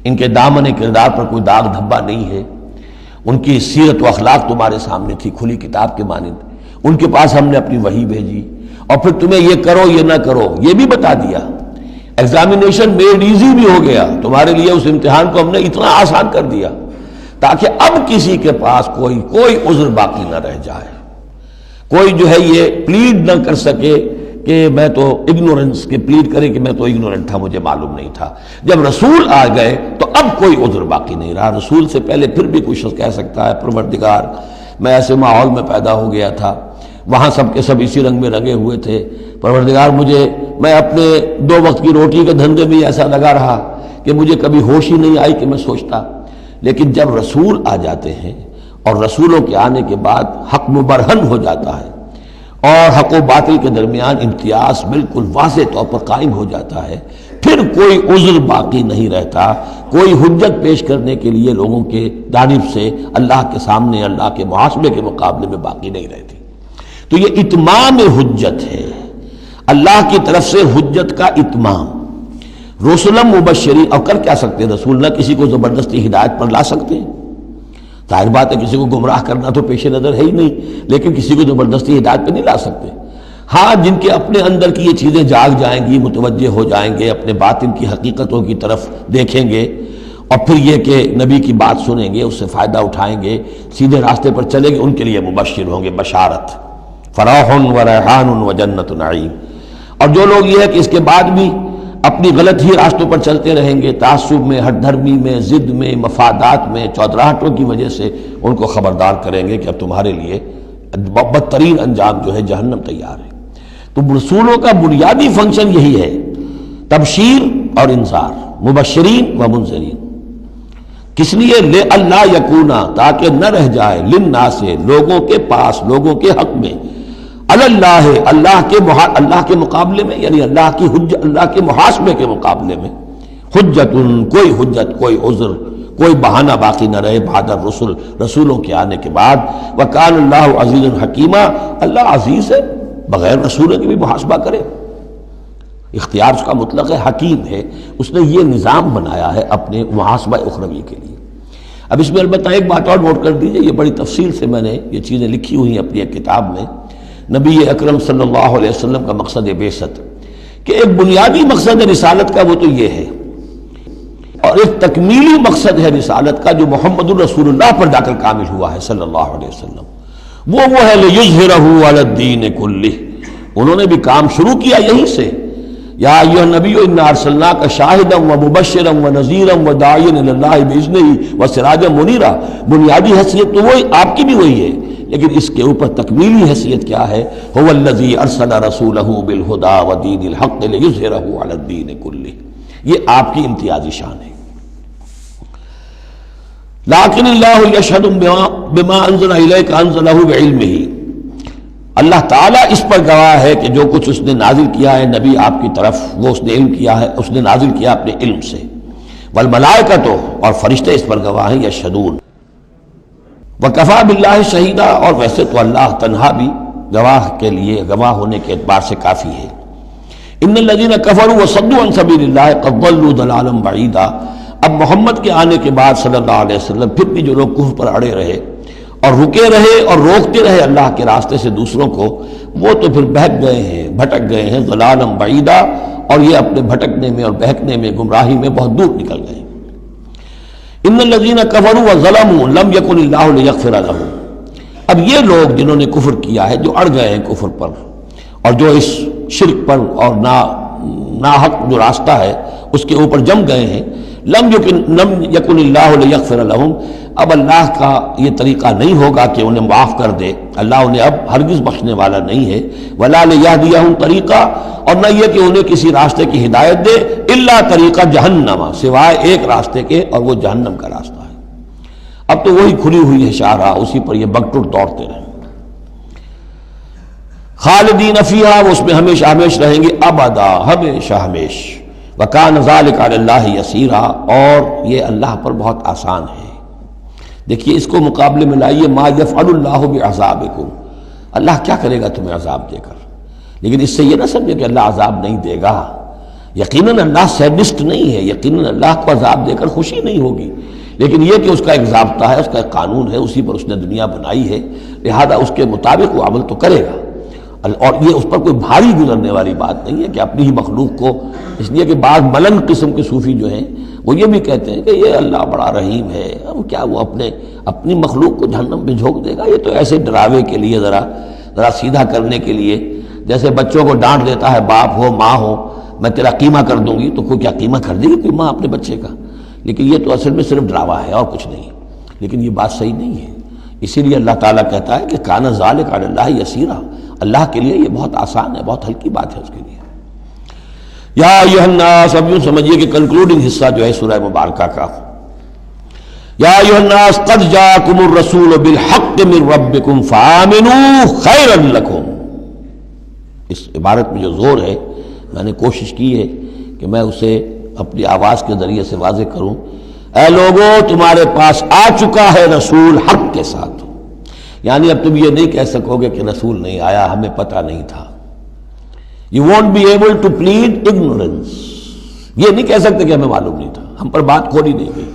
ان کے دامن کردار پر کوئی داغ دھبا نہیں ہے، ان کی سیرت و اخلاق تمہارے سامنے تھی کھلی کتاب کے مانند، ان کے پاس ہم نے اپنی وحی بھیجی، اور پھر تمہیں یہ کرو یہ نہ کرو یہ بھی بتا دیا۔ ایگزامینیشن میڈ ایزی بھی ہو گیا تمہارے لیے، اس امتحان کو ہم نے اتنا آسان کر دیا تاکہ اب کسی کے پاس کوئی عذر باقی نہ رہ جائے، کوئی جو ہے یہ پلیڈ نہ کر سکے کہ میں تو اگنورنس کے پلیڈ کرے کہ میں تو اگنورنٹ تھا، مجھے معلوم نہیں تھا۔ جب رسول آ گئے تو اب کوئی عذر باقی نہیں رہا۔ رسول سے پہلے پھر بھی کوئی شخص کہہ سکتا ہے پروردگار میں ایسے ماحول میں پیدا ہو گیا تھا، وہاں سب کے سب اسی رنگ میں رنگے ہوئے تھے، پروردگار میں اپنے 2 وقت کی روٹی کے دھندے میں ایسا لگا رہا کہ مجھے کبھی ہوش ہی نہیں آئی کہ میں سوچتا، لیکن جب رسول آ جاتے ہیں اور رسولوں کے آنے کے بعد حق مبرہن ہو جاتا ہے اور حق و باطل کے درمیان امتیاز بالکل واضح طور پر قائم ہو جاتا ہے، پھر کوئی عذر باقی نہیں رہتا، کوئی حجت پیش کرنے کے لیے لوگوں کے جانب سے اللہ کے سامنے اللہ کے محاسبے کے مقابلے میں باقی نہیں رہتی۔ تو یہ اتمام حجت ہے، اللہ کی طرف سے حجت کا اتمام۔ رسلا مبشرین، اور کر کیا سکتے رسول؟ نہ کسی کو زبردستی ہدایت پر لا سکتے ہیں، ظاہر بات ہے کسی کو گمراہ کرنا تو پیش نظر ہے ہی نہیں، لیکن کسی کو زبردستی ہدایت پہ نہیں لا سکتے۔ ہاں جن کے اپنے اندر کی یہ چیزیں جاگ جائیں گی، متوجہ ہو جائیں گے، اپنے باطن کی حقیقتوں کی طرف دیکھیں گے اور پھر یہ کہ نبی کی بات سنیں گے، اس سے فائدہ اٹھائیں گے، سیدھے راستے پر چلیں گے، ان کے لیے مبشر ہوں گے، بشارت، فراح و ریحان و جنت نعیم۔ اور جو لوگ یہ ہے کہ اس کے بعد بھی اپنی غلط ہی راستوں پر چلتے رہیں گے، تعصب میں، ہٹ دھرمی میں، ضد میں، مفادات میں، چودراہٹوں کی وجہ سے، ان کو خبردار کریں گے کہ اب تمہارے لیے بدترین انجام جو ہے جہنم تیار ہے۔ تو رسولوں کا بنیادی فنکشن یہی ہے، تبشیر اور انذار، مبشرین و منذرین۔ کس لیے؟ لئلا یکونا، تاکہ نہ رہ جائے، للناس، لوگوں کے پاس، لوگوں کے حق میں، اللہ، اللہ کے مقابلے میں، یعنی اللہ کی حجت، اللہ کے محاسبے کے مقابلے میں، حجت، کوئی حجت، کوئی عذر، کوئی بہانہ باقی نہ رہے بعد الرسل، رسولوں کے آنے کے بعد۔ وکان اللہ عزیز حکیمہ، اللہ عزیز ہے، بغیر رسولوں کے بھی محاسبہ کرے، اختیار اس کا مطلق ہے، حکیم ہے، اس نے یہ نظام بنایا ہے اپنے محاسبہ اخروی کے لیے۔ اب اس میں البتہ ایک بات اور نوٹ کر دیجئے، یہ بڑی تفصیل سے میں نے یہ چیزیں لکھی ہوئی ہیں اپنی ایک کتاب میں، نبی اکرم صلی اللہ علیہ وسلم کا مقصد بعثت، کہ ایک بنیادی مقصد رسالت کا وہ تو یہ ہے، اور ایک تکمیلی مقصد ہے رسالت کا جو محمد الرسول اللہ پر جا کر کامل ہوا ہے صلی اللہ علیہ وسلم، وہ ہے لِیُظْہِرَهُ عَلَى الدِّینِ كُلِّهِ۔ انہوں نے بھی کام شروع کیا یہیں سے، یا ایھا النبی انا ارسلناک شاہدا ومبشرا ونذیرا وداعیا الی اللہ باذنہ وسراجا منیرا۔ بنیادی حیثیت تو وہی آپ کی بھی وہی ہے، لیکن اس کے اوپر تکمیلی حیثیت کیا ہے؟ هو الذی ارسل رسولہ بالہدی ودین الحق لیظہرہ علی الدین کلہ۔ یہ آپ کی امتیازی شان ہے۔ لیکن اللہ یشہد بما انزل الیک انزلہ بعلمہ، اللہ تعالیٰ اس پر گواہ ہے کہ جو کچھ اس نے نازل کیا ہے نبی آپ کی طرف، وہ اس نے علم کیا ہے، اس نے نازل کیا اپنے علم سے۔ والملائکۃ، اور فرشتے اس پر گواہ ہیں، یشہدون۔ وکفیٰ باللہ شہیدا، اور ویسے تو اللہ تنہا بھی گواہ کے لیے، گواہ ہونے کے اعتبار سے کافی ہے۔ ان الذین کفروا وصدوا عن سبیل اللہ قد ضلوا ضلالا بعیدا۔ اب محمد کے آنے کے بعد صلی اللہ علیہ وسلم پھر بھی جو لوگ کفر پر اڑے رہے اور رکے رہے اور روکتے رہے اللہ کے راستے سے دوسروں کو، وہ تو پھر بہک گئے ہیں، بھٹک گئے ہیں، ضلالا بعیدا، اور یہ اپنے بھٹکنے میں اور بہکنے میں، گمراہی میں بہت دور نکل گئے۔ ان الذین کفروا وظلموا لم یکن اللہ لیغفر لهم۔ اب یہ لوگ جنہوں نے کفر کیا ہے، جو اڑ گئے ہیں کفر پر اور جو اس شرک پر اور ناحق جو راستہ ہے اس کے اوپر جم گئے ہیں، لم یکن اللہ لیغفر لهم، اب اللہ کا یہ طریقہ نہیں ہوگا کہ انہیں معاف کر دے، اللہ انہیں اب ہرگز بخشنے والا نہیں ہے۔ ولا لیہدیہم طریقہ، اور نہ یہ کہ انہیں کسی راستے کی ہدایت دے، الا طریقہ جہنم، سوائے ایک راستے کے، اور وہ جہنم کا راستہ ہے۔ اب تو وہی کھلی ہوئی ہے شاہراہ، اسی پر یہ بگٹر دوڑتے رہیں، خالدین فیہا، وہ اس میں ہمیشہ ہمیش رہیں گے، ابدا، ہمیشہ ہمیش۔ وکان ذلک علی اللہ یسیرا، اور یہ اللہ پر بہت آسان ہے۔ دیکھیے اس کو مقابلے میں لائیے، ما یفعل اللہ بعذابکم، اللہ کیا کرے گا تمہیں عذاب دے کر، لیکن اس سے یہ نہ سمجھے کہ اللہ عذاب نہیں دے گا۔ یقیناً اللہ سیڈسٹ نہیں ہے، یقیناً اللہ کو عذاب دے کر خوشی نہیں ہوگی، لیکن یہ کہ اس کا ایک ضابطہ ہے، اس کا ایک قانون ہے، اسی پر اس نے دنیا بنائی ہے، لہذا اس کے مطابق وہ عمل تو کرے گا۔ اور یہ اس پر کوئی بھاری گزرنے والی بات نہیں ہے کہ اپنی ہی مخلوق کو، اس لیے کہ بعض ملن قسم کے صوفی جو ہیں وہ یہ بھی کہتے ہیں کہ یہ اللہ بڑا رحیم ہے، اب کیا وہ اپنی مخلوق کو جہنم میں جھونک دے گا؟ یہ تو ایسے ڈراوے کے لیے، ذرا سیدھا کرنے کے لیے، جیسے بچوں کو ڈانٹ دیتا ہے باپ ہو ماں ہو، میں تیرا قیمہ کر دوں گی، تو کوئی کیا قیمہ کر دے گی کوئی ماں اپنے بچے کا؟ لیکن یہ تو اصل میں صرف ڈراوا ہے اور کچھ نہیں، لیکن یہ بات صحیح نہیں ہے۔ اسی لیے اللہ تعالیٰ کہتا ہے کہ کان ذالک علی اللہ یسیرا، اللہ کے لیے یہ بہت آسان ہے، بہت ہلکی بات ہے اس کے لیے۔ یا ایھا الناس، اب یوں سمجھیے کہ کنکلوڈنگ حصہ جو ہے سورہ مبارکہ کا، یا ایھا الناس قد جاءکم الرسول بالحق من ربکم فآمنوا خیرا لکم. اس عبارت میں جو زور ہے میں نے کوشش کی ہے کہ میں اسے اپنی آواز کے ذریعے سے واضح کروں. اے لوگو تمہارے پاس آ چکا ہے رسول حق کے ساتھ. یعنی اب تم یہ نہیں کہہ سکو گے کہ رسول نہیں آیا ہمیں پتہ نہیں تھا. You won't be able to plead ignorance. یہ نہیں کہہ سکتے کہ ہمیں معلوم نہیں تھا, ہم پر بات کھولی نہیں گئی,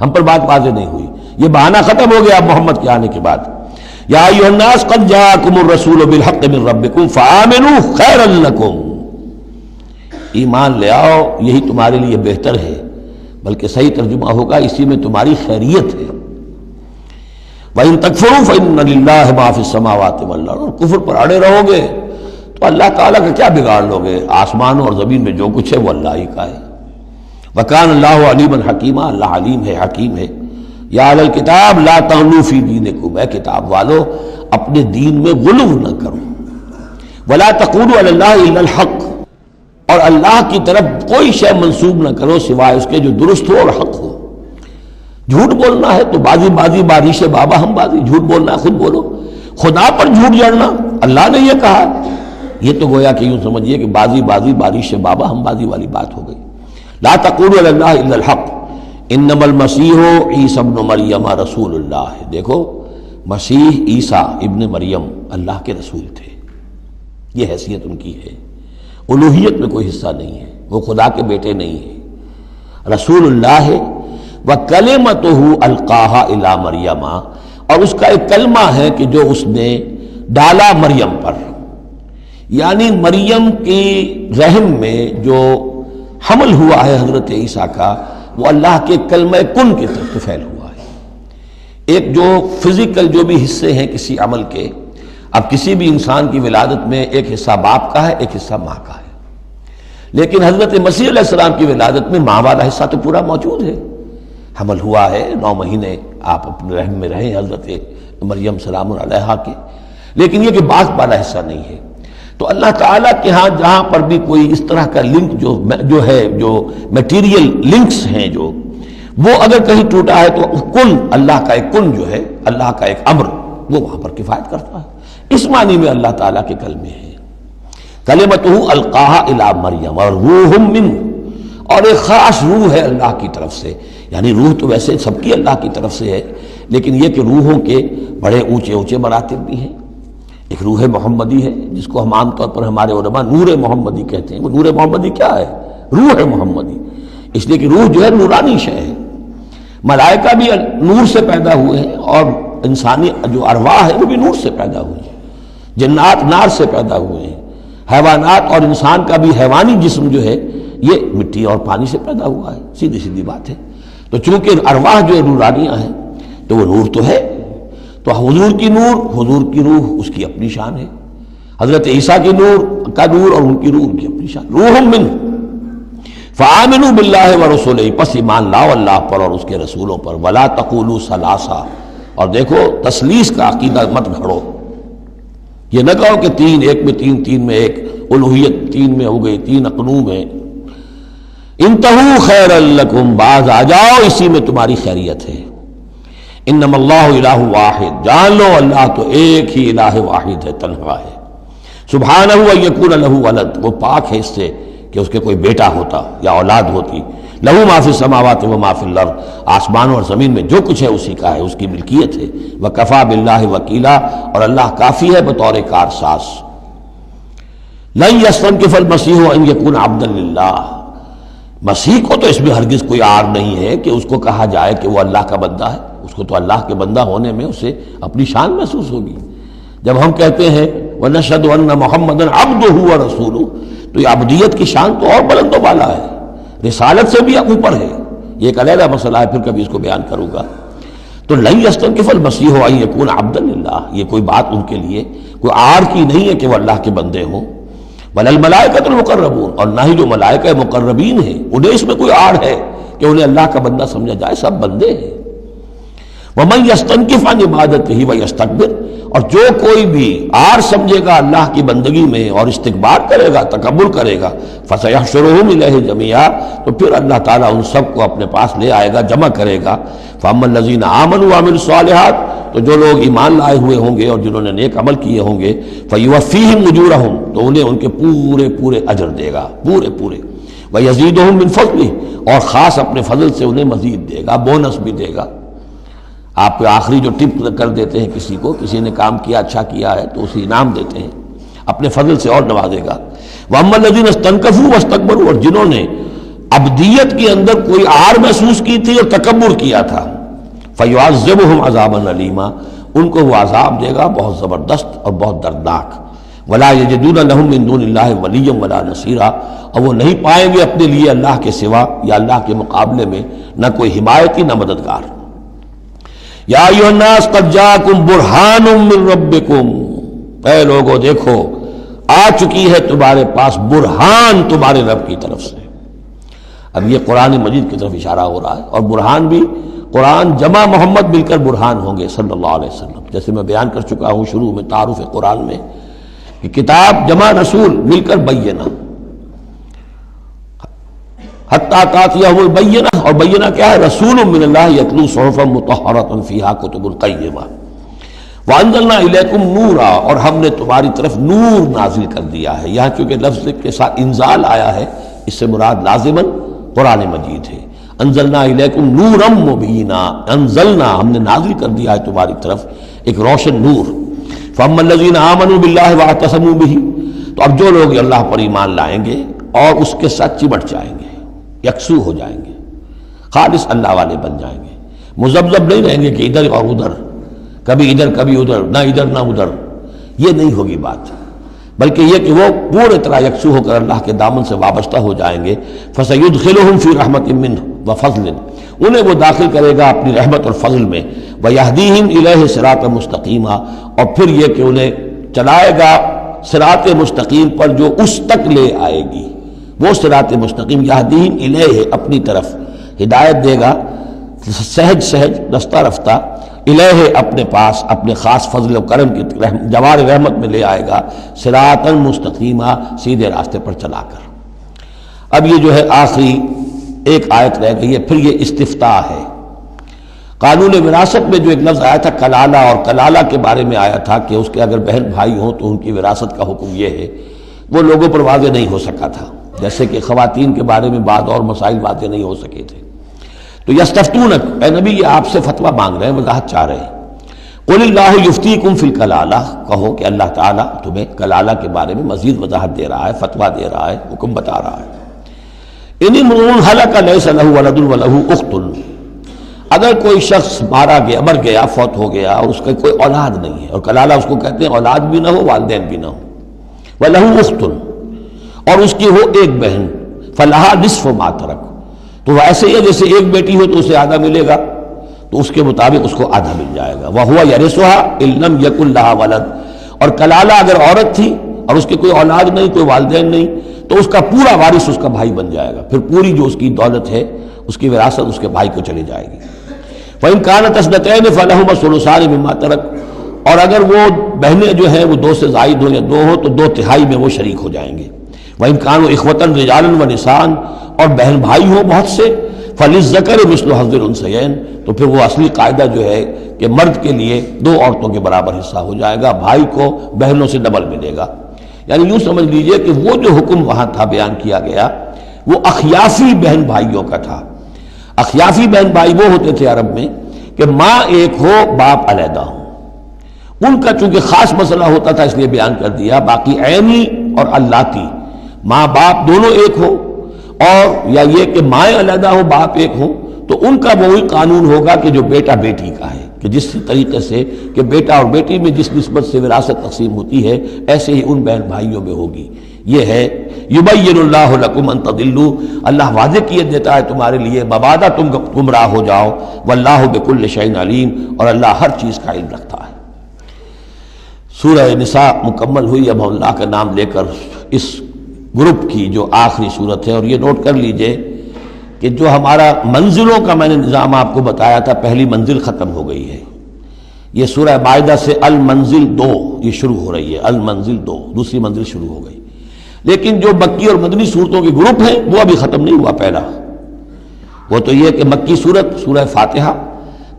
ہم پر بات واضح نہیں ہوئی. یہ بہانہ ختم ہو گیا اب محمد کے آنے کے بعد. یا ایھا الناس قد جاءکم الرسول بالحق من ربکم فآمنوا خیرا لکم. ایمان لے آؤ یہی تمہارے لیے بہتر ہے, بلکہ صحیح ترجمہ ہوگا اسی میں تمہاری خیریت ہے. وَإِن تَكْفُرُوا فَإِنَّ لِلَّهِ مَا فِي السَّمَاوَاتِ وَالْأَرْضِ. اور کفر پر اڑے رہو گے تو اللہ تعالیٰ کا کیا بگاڑ لو گے؟ آسمانوں اور زمین میں جو کچھ ہے وہ اللہ ہی کا ہے. وَكَانَ اللَّهُ عَلِيمًا حَكِيمًا. اللہ علیم ہے, حکیم ہے. یا اہل الکتاب لا تغلوا فی دینکم. اے کتاب والو اپنے دین میں غلو نہ کرو. وَلَا تَقُولُوا عَلَى اللَّهِ إِلَّا الْحَقَّ. اور اللہ کی طرف کوئی شے منسوب نہ کرو سوائے اس کے جو درست ہو اور حق ہو. جھوٹ بولنا ہے تو بازی بارش بابا ہم بازی. جھوٹ بولنا ہے خود بولو. خدا پر جھوٹ جڑنا اللہ نے یہ کہا, یہ تو گویا کہ یوں سمجھیے کہ بازی بارش بابا ہم بازی والی بات ہو گئی. لا تقولوا علی اللہ الا الحق انما المسیح عیسی ابن مریم رسول اللہ. دیکھو مسیح عیسیٰ ابن مریم اللہ کے رسول تھے, یہ حیثیت ان کی ہے. الوہیت میں کوئی حصہ نہیں ہے, وہ خدا کے بیٹے نہیں ہیں, رسول اللہ ہے. وَكَلِمَتُهُ أَلْقَاهَا إِلَىٰ مَرْيَمَ. اور اس کا ایک کلمہ ہے کہ جو اس نے ڈالا مریم پر. یعنی مریم کی رحم میں جو حمل ہوا ہے حضرت عیسیٰ کا, وہ اللہ کے کلمہ کن کی طرف سے پھیل ہوا ہے. ایک جو فزیکل جو بھی حصے ہیں کسی عمل کے, اب کسی بھی انسان کی ولادت میں ایک حصہ باپ کا ہے, ایک حصہ ماں کا ہے. لیکن حضرت مسیح علیہ السلام کی ولادت میں ماں والا حصہ تو پورا موجود ہے. حمل ہوا ہے, 9 مہینے آپ اپنے رحم میں رہیں حضرت مریم سلام علیہا کے, لیکن یہ کہ باپ والا حصہ نہیں ہے. تو اللہ تعالیٰ کے ہاں جہاں پر بھی کوئی اس طرح کا لنک جو ہے, جو میٹیریل لنکس ہیں جو, وہ اگر کہیں ٹوٹا ہے تو کن, اللہ کا ایک کن جو ہے, اللہ کا ایک امر, وہ وہاں پر کفایت کرتا ہے. اس معنی میں اللہ تعالیٰ کے کلمے ہیں. کلمتہ القاہا الی مریم اور روح منہ, اور ایک خاص روح ہے اللہ کی طرف سے. یعنی روح تو ویسے سب کی اللہ کی طرف سے ہے, لیکن یہ کہ روحوں کے بڑے اونچے مراتب بھی ہیں. ایک روح محمدی ہے جس کو ہم عام طور پر ہمارے علماء نور محمدی کہتے ہیں. وہ نور محمدی کیا ہے؟ روح محمدی. اس لیے کہ روح جو ہے نورانی شے ہے. ملائکہ بھی نور سے پیدا ہوئے ہیں, اور انسانی جو ارواح ہے وہ بھی نور سے پیدا ہوئی ہیں. جنات نار سے پیدا ہوئے ہیں. حیوانات اور انسان کا بھی حیوانی جسم جو ہے یہ مٹی اور پانی سے پیدا ہوا ہے. سیدھی بات ہے. تو چونکہ ارواح جو نورانیاں ہیں تو وہ نور تو ہے. تو حضور کی نور, حضور کی روح اس کی اپنی شان ہے. حضرت عیسیٰ کی نور کا نور اور ان کی روح ان کی اپنی شان. روح من فآمنوا باللہ ورسولہ. پس ایمان لاؤ اللہ پر اور اس کے رسولوں پر. ولا تقولوا ثلاثہ. اور دیکھو تثلیث کا عقیدہ مت گھڑو. یہ نہ کہو کہ 3 ایک میں 3 3 میں ایک, الوہیت 3 میں ہو گئی, 3 اقنوم ہیں. انتہوا خیرا لکم, باز آ جاؤ اسی میں تمہاری خیریت ہے. انما اللہ الہ واحد. جان لو اللہ تو ایک ہی الہ واحد ہے, تنہا ہے. سبحانہ ان یکون لہ ولد. وہ پاک ہے اس سے کہ اس کے کوئی بیٹا ہوتا یا اولاد ہوتی. لہو ما فی السماوات و ما فی الارض. آسمانوں اور زمین میں جو کچھ ہے اسی کا ہے, اس کی ملکیت ہے. وکفی باللہ وکیلا. اور اللہ کافی ہے بطور کارساز. لن یستنکف المسیح ان یکون عبدا للہ. مسیح کو تو اس میں ہرگز کوئی عار نہیں ہے کہ اس کو کہا جائے کہ وہ اللہ کا بندہ ہے. اس کو تو اللہ کے بندہ ہونے میں اسے اپنی شان محسوس ہوگی. جب ہم کہتے ہیں وَنَشْهَدُ أَنَّ مُحَمَّدًا عَبْدُهُ وَرَسُولُهُ, تو یہ عبدیت کی شان تو اور بلند و بالا ہے, رسالت سے بھی اوپر ہے. یہ ایک علیحدہ مسئلہ ہے, پھر کبھی اس کو بیان کروں گا. تو لن یستنکف المسیح ان یکون عبدا للہ, یہ کوئی بات ان کے لیے کوئی عار کی نہیں ہے کہ وہ اللہ کے بندے ہوں. ولا الملائکۃ المقربون. اور نہ ہی جو ملائکہ مقربین ہیں انہیں اس میں کوئی عار ہے کہ انہیں اللہ کا بندہ سمجھا جائے. سب بندے ہیں. ومن یستنکف عن عبادتہ ویستکبر. اور جو کوئی بھی آر سمجھے گا اللہ کی بندگی میں اور استکبار کرے گا، تکبر کرے گا، فَسَيَحْشُرُهُمْ إِلَيْهِ جَمِيعًا، تو پھر اللہ تعالیٰ ان سب کو اپنے پاس لے آئے گا، جمع کرے گا۔ فَأَمَّا الَّذِينَ آمَنُوا وَعَمِلُوا الصَّالِحَاتِ، تو جو لوگ ایمان لائے ہوئے ہوں گے اور جنہوں نے نیک عمل کیے ہوں گے، فَيُوَفِّيهِمْ أُجُورَهُمْ، تو انہیں ان کے پورے اجر دے گا، پورے وَيَزِيدُهُمْ مِنْ فَضْلِهِ، اور خاص اپنے فضل سے انہیں مزید دے گا، بونس بھی دے گا۔ آپ آخری جو ٹپ کر دیتے ہیں کسی کو، کسی نے کام کیا اچھا کیا ہے تو اسے انعام دیتے ہیں، اپنے فضل سے اور نوازے گا۔ وَأَمَّا الَّذِينَ اسْتَنكَفُوا وَاسْتَكْبَرُوا، اور جنہوں نے عبدیت کے اندر کوئی آر محسوس کی تھی اور تکبر کیا تھا، فَيُعَذِّبُهُمْ عَذَابًا أَلِيمًا، ان کو وہ عذاب دے گا بہت زبردست اور بہت دردناک۔ وَلَا يَجِدُونَ لَهُم مِّن دُونِ اللَّهِ وَلِيًّا وَلَا نَصِيرًا، اور وہ نہیں پائیں گے اپنے لیے اللہ کے سوا یا اللہ کے مقابلے میں نہ کوئی حمایتی نہ مددگار۔ یا ایھا الناس قد جاءکم برہان من ربکم، اے لوگو دیکھو آ چکی ہے تمہارے پاس برہان تمہارے رب کی طرف سے۔ اب یہ قرآن مجید کی طرف اشارہ ہو رہا ہے، اور برہان بھی قرآن جمع محمد مل کر برہان ہوں گے صلی اللہ علیہ وسلم، جیسے میں بیان کر چکا ہوں شروع میں تعارف قرآن میں کہ کتاب جمع رسول مل کر بینہ، حتیٰ تأتیہم البینہ، اور بینہ کیا ہے؟ رسول من اللہ یتلو صحفا مطہرۃ فیہا کتب قیمہ، وانزلنا الیکم نورا، اور ہم نے تمہاری طرف نور نازل کر دیا ہے۔ یہاں چونکہ لفظ کے ساتھ انزال آیا ہے، اس سے مراد لازماً قرآن مجید ہے۔ انزلنا الیکم نورا مبینا، انزلنا ہم نے نازل کر دیا ہے تمہاری طرف ایک روشن نور۔ فاما الذین آمنوا باللہ واعتصموا بہ، تو اب جو لوگ اللہ پر ایمان لائیں گے اور اس کے ساتھ چمٹ جائیں گے، یکسو ہو جائیں گے، خالص اللہ والے بن جائیں گے، مذبذب نہیں رہیں گے کہ ادھر اور ادھر، کبھی ادھر نہ ادھر نہ ادھر، یہ نہیں ہوگی بات، بلکہ یہ کہ وہ پورے طرح یکسو ہو کر اللہ کے دامن سے وابستہ ہو جائیں گے۔ فَسَيُدْخِلُهُمْ فِي رَحْمَةٍ مِّنْهُ وَفَضْلٍ، انہیں وہ داخل کرے گا اپنی رحمت اور فضل میں، وَيَهْدِيهِمْ إِلَيْهِ صِرَاطًا مُسْتَقِيمًا، اور پھر یہ کہ انہیں چلائے گا صراط مستقیم پر جو اس تک لے آئے گی، وہ صراط مستقیم، یہدیہم الیہ اپنی طرف ہدایت دے گا، سہج رفتہ رفتہ، الہ اپنے پاس اپنے خاص فضل و کرم کی جوار رحمت میں لے آئے گا، صراطا مستقیما، سیدھے راستے پر چلا کر۔ اب یہ جو ہے آخری ایک آیت رہ گئی ہے، پھر یہ استفتاء ہے۔ قانون وراثت میں جو ایک لفظ آیا تھا کلالہ، اور کلالہ کے بارے میں آیا تھا کہ اس کے اگر بہن بھائی ہوں تو ان کی وراثت کا حکم یہ ہے، وہ لوگوں پر واضح نہیں ہو سکا تھا، جیسے کہ خواتین کے بارے میں بعض اور مسائل واضح نہیں ہو سکے تھے۔ تو یستفتونک، اے نبی یہ آپ سے فتویٰ مانگ رہے ہیں، وضاحت چاہ رہے ہیں۔ قل اللہ یفتیکم فی الکلالہ، کہو کہ اللہ تعالیٰ تمہیں کلالہ کے بارے میں مزید وضاحت دے رہا ہے، فتویٰ دے رہا ہے، حکم بتا رہا ہے۔ ان امرؤ ہلک لیس لہ ولد ولہ اخت، اگر کوئی شخص مر گیا، فوت ہو گیا اور اس کا کوئی اولاد نہیں ہے، اور کلالہ اس کو کہتے ہیں اولاد بھی نہ ہو والدین بھی نہ ہو، ولہ اخت، اور اس کی ہو ایک بہن، فلہا نصف ما ترک، تو ایسے ہی ہے جیسے ایک بیٹی ہو تو اسے آدھا ملے گا، تو اس کے مطابق اس کو آدھا مل جائے گا۔ وَهُوَ يَرِثُهَا إِن لَّمْ يَكُن لَّهَا وَلَدٌ، اور کلالہ اگر عورت تھی اور اس کے کوئی اولاد نہیں، کوئی والدین نہیں، تو اس کا پورا وارث اس کا بھائی بن جائے گا، پھر پوری جو اس کی دولت ہے، اس کی وراثت اس کے بھائی کو چلی جائے گی۔ وَإِن كَانَتْ اثْنَتَيْنِ فَلَهُمَا الثُّلُثَانِ مِمَّا تَرَكَ، اور اگر وہ بہنیں جو ہیں وہ دو سے زائد ہوں یا دو ہوں تو 2/3 میں وہ شریک ہو جائیں گے۔ وَإِن كَانُوا إِخْوَةً رِجَالًا وَنِسَاءً، اور بہن بھائی ہوں بہت سے، فَلِلذَّكَرِ مِثْلُ حَظِّ الْأُنثَيَيْنِ، تو پھر وہ اصلی قاعدہ جو ہے کہ مرد کے لیے 2 عورتوں کے برابر حصہ ہو جائے گا، بھائی کو بہنوں سے ڈبل ملے گا۔ یعنی یوں سمجھ لیجئے کہ وہ جو حکم وہاں تھا بیان کیا گیا وہ اخیافی بہن بھائیوں کا تھا۔ اخیافی بہن بھائی وہ ہوتے تھے عرب میں کہ ماں ایک ہو باپ علیحدہ ہو، ان کا چونکہ خاص مسئلہ ہوتا تھا اس لیے بیان کر دیا۔ باقی عینی اور اللاتی، ماں باپ دونوں ایک ہو، اور یا یہ کہ مائیں علیحدہ ہو باپ ایک ہو، تو ان کا وہی قانون ہوگا کہ جو بیٹا بیٹی کا ہے، کہ جس طریقے سے کہ بیٹا اور بیٹی میں جس نسبت سے وراثت تقسیم ہوتی ہے ایسے ہی ان بہن بھائیوں میں ہوگی۔ یہ ہے یبین اللہ لکم ان تضلوا، اللہ واضح کیے دیتا ہے تمہارے لیے مبادا تم گمراہ ہو جاؤ، واللہ بکل شیء علیم، اور اللہ ہر چیز کا علم رکھتا ہے۔ سورہ نساء مکمل ہوئی، اب اللہ کا نام لے کر اس گروپ کی جو آخری صورت ہے۔ اور یہ نوٹ کر لیجئے کہ جو ہمارا منزلوں کا میں نے نظام آپ کو بتایا تھا، پہلی منزل ختم ہو گئی ہے، یہ سورہ مائدہ سے المنزل 2 یہ شروع ہو رہی ہے، المنزل 2 دوسری منزل شروع ہو گئی۔ لیکن جو مکی اور مدنی صورتوں کے گروپ ہیں وہ ابھی ختم نہیں ہوا۔ پہلا وہ تو یہ کہ مکی صورت سورہ فاتحہ،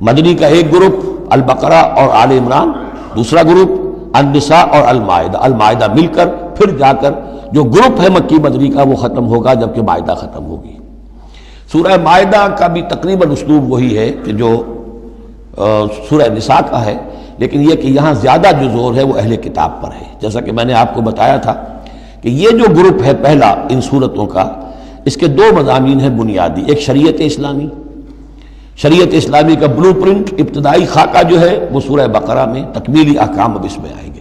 مدنی کا ایک گروپ البقرہ اور آل عمران، دوسرا گروپ النساء اور المائدہ، المائدہ مل کر پھر جا کر جو گروپ ہے مکی مدنی کا وہ ختم ہوگا جبکہ مائدہ ختم ہوگی۔ سورہ مائدہ کا بھی تقریباً اسلوب وہی ہے کہ جو سورہ نساء کا ہے، لیکن یہ کہ یہاں زیادہ جو زور ہے وہ اہل کتاب پر ہے۔ جیسا کہ میں نے آپ کو بتایا تھا کہ یہ جو گروپ ہے پہلا ان صورتوں کا، اس کے 2 مضامین ہیں بنیادی، ایک شریعت اسلامی، شریعت اسلامی کا بلو پرنٹ ابتدائی خاکہ جو ہے وہ سورہ بقرہ میں، تکمیلی احکام اب اس میں آئیں گے۔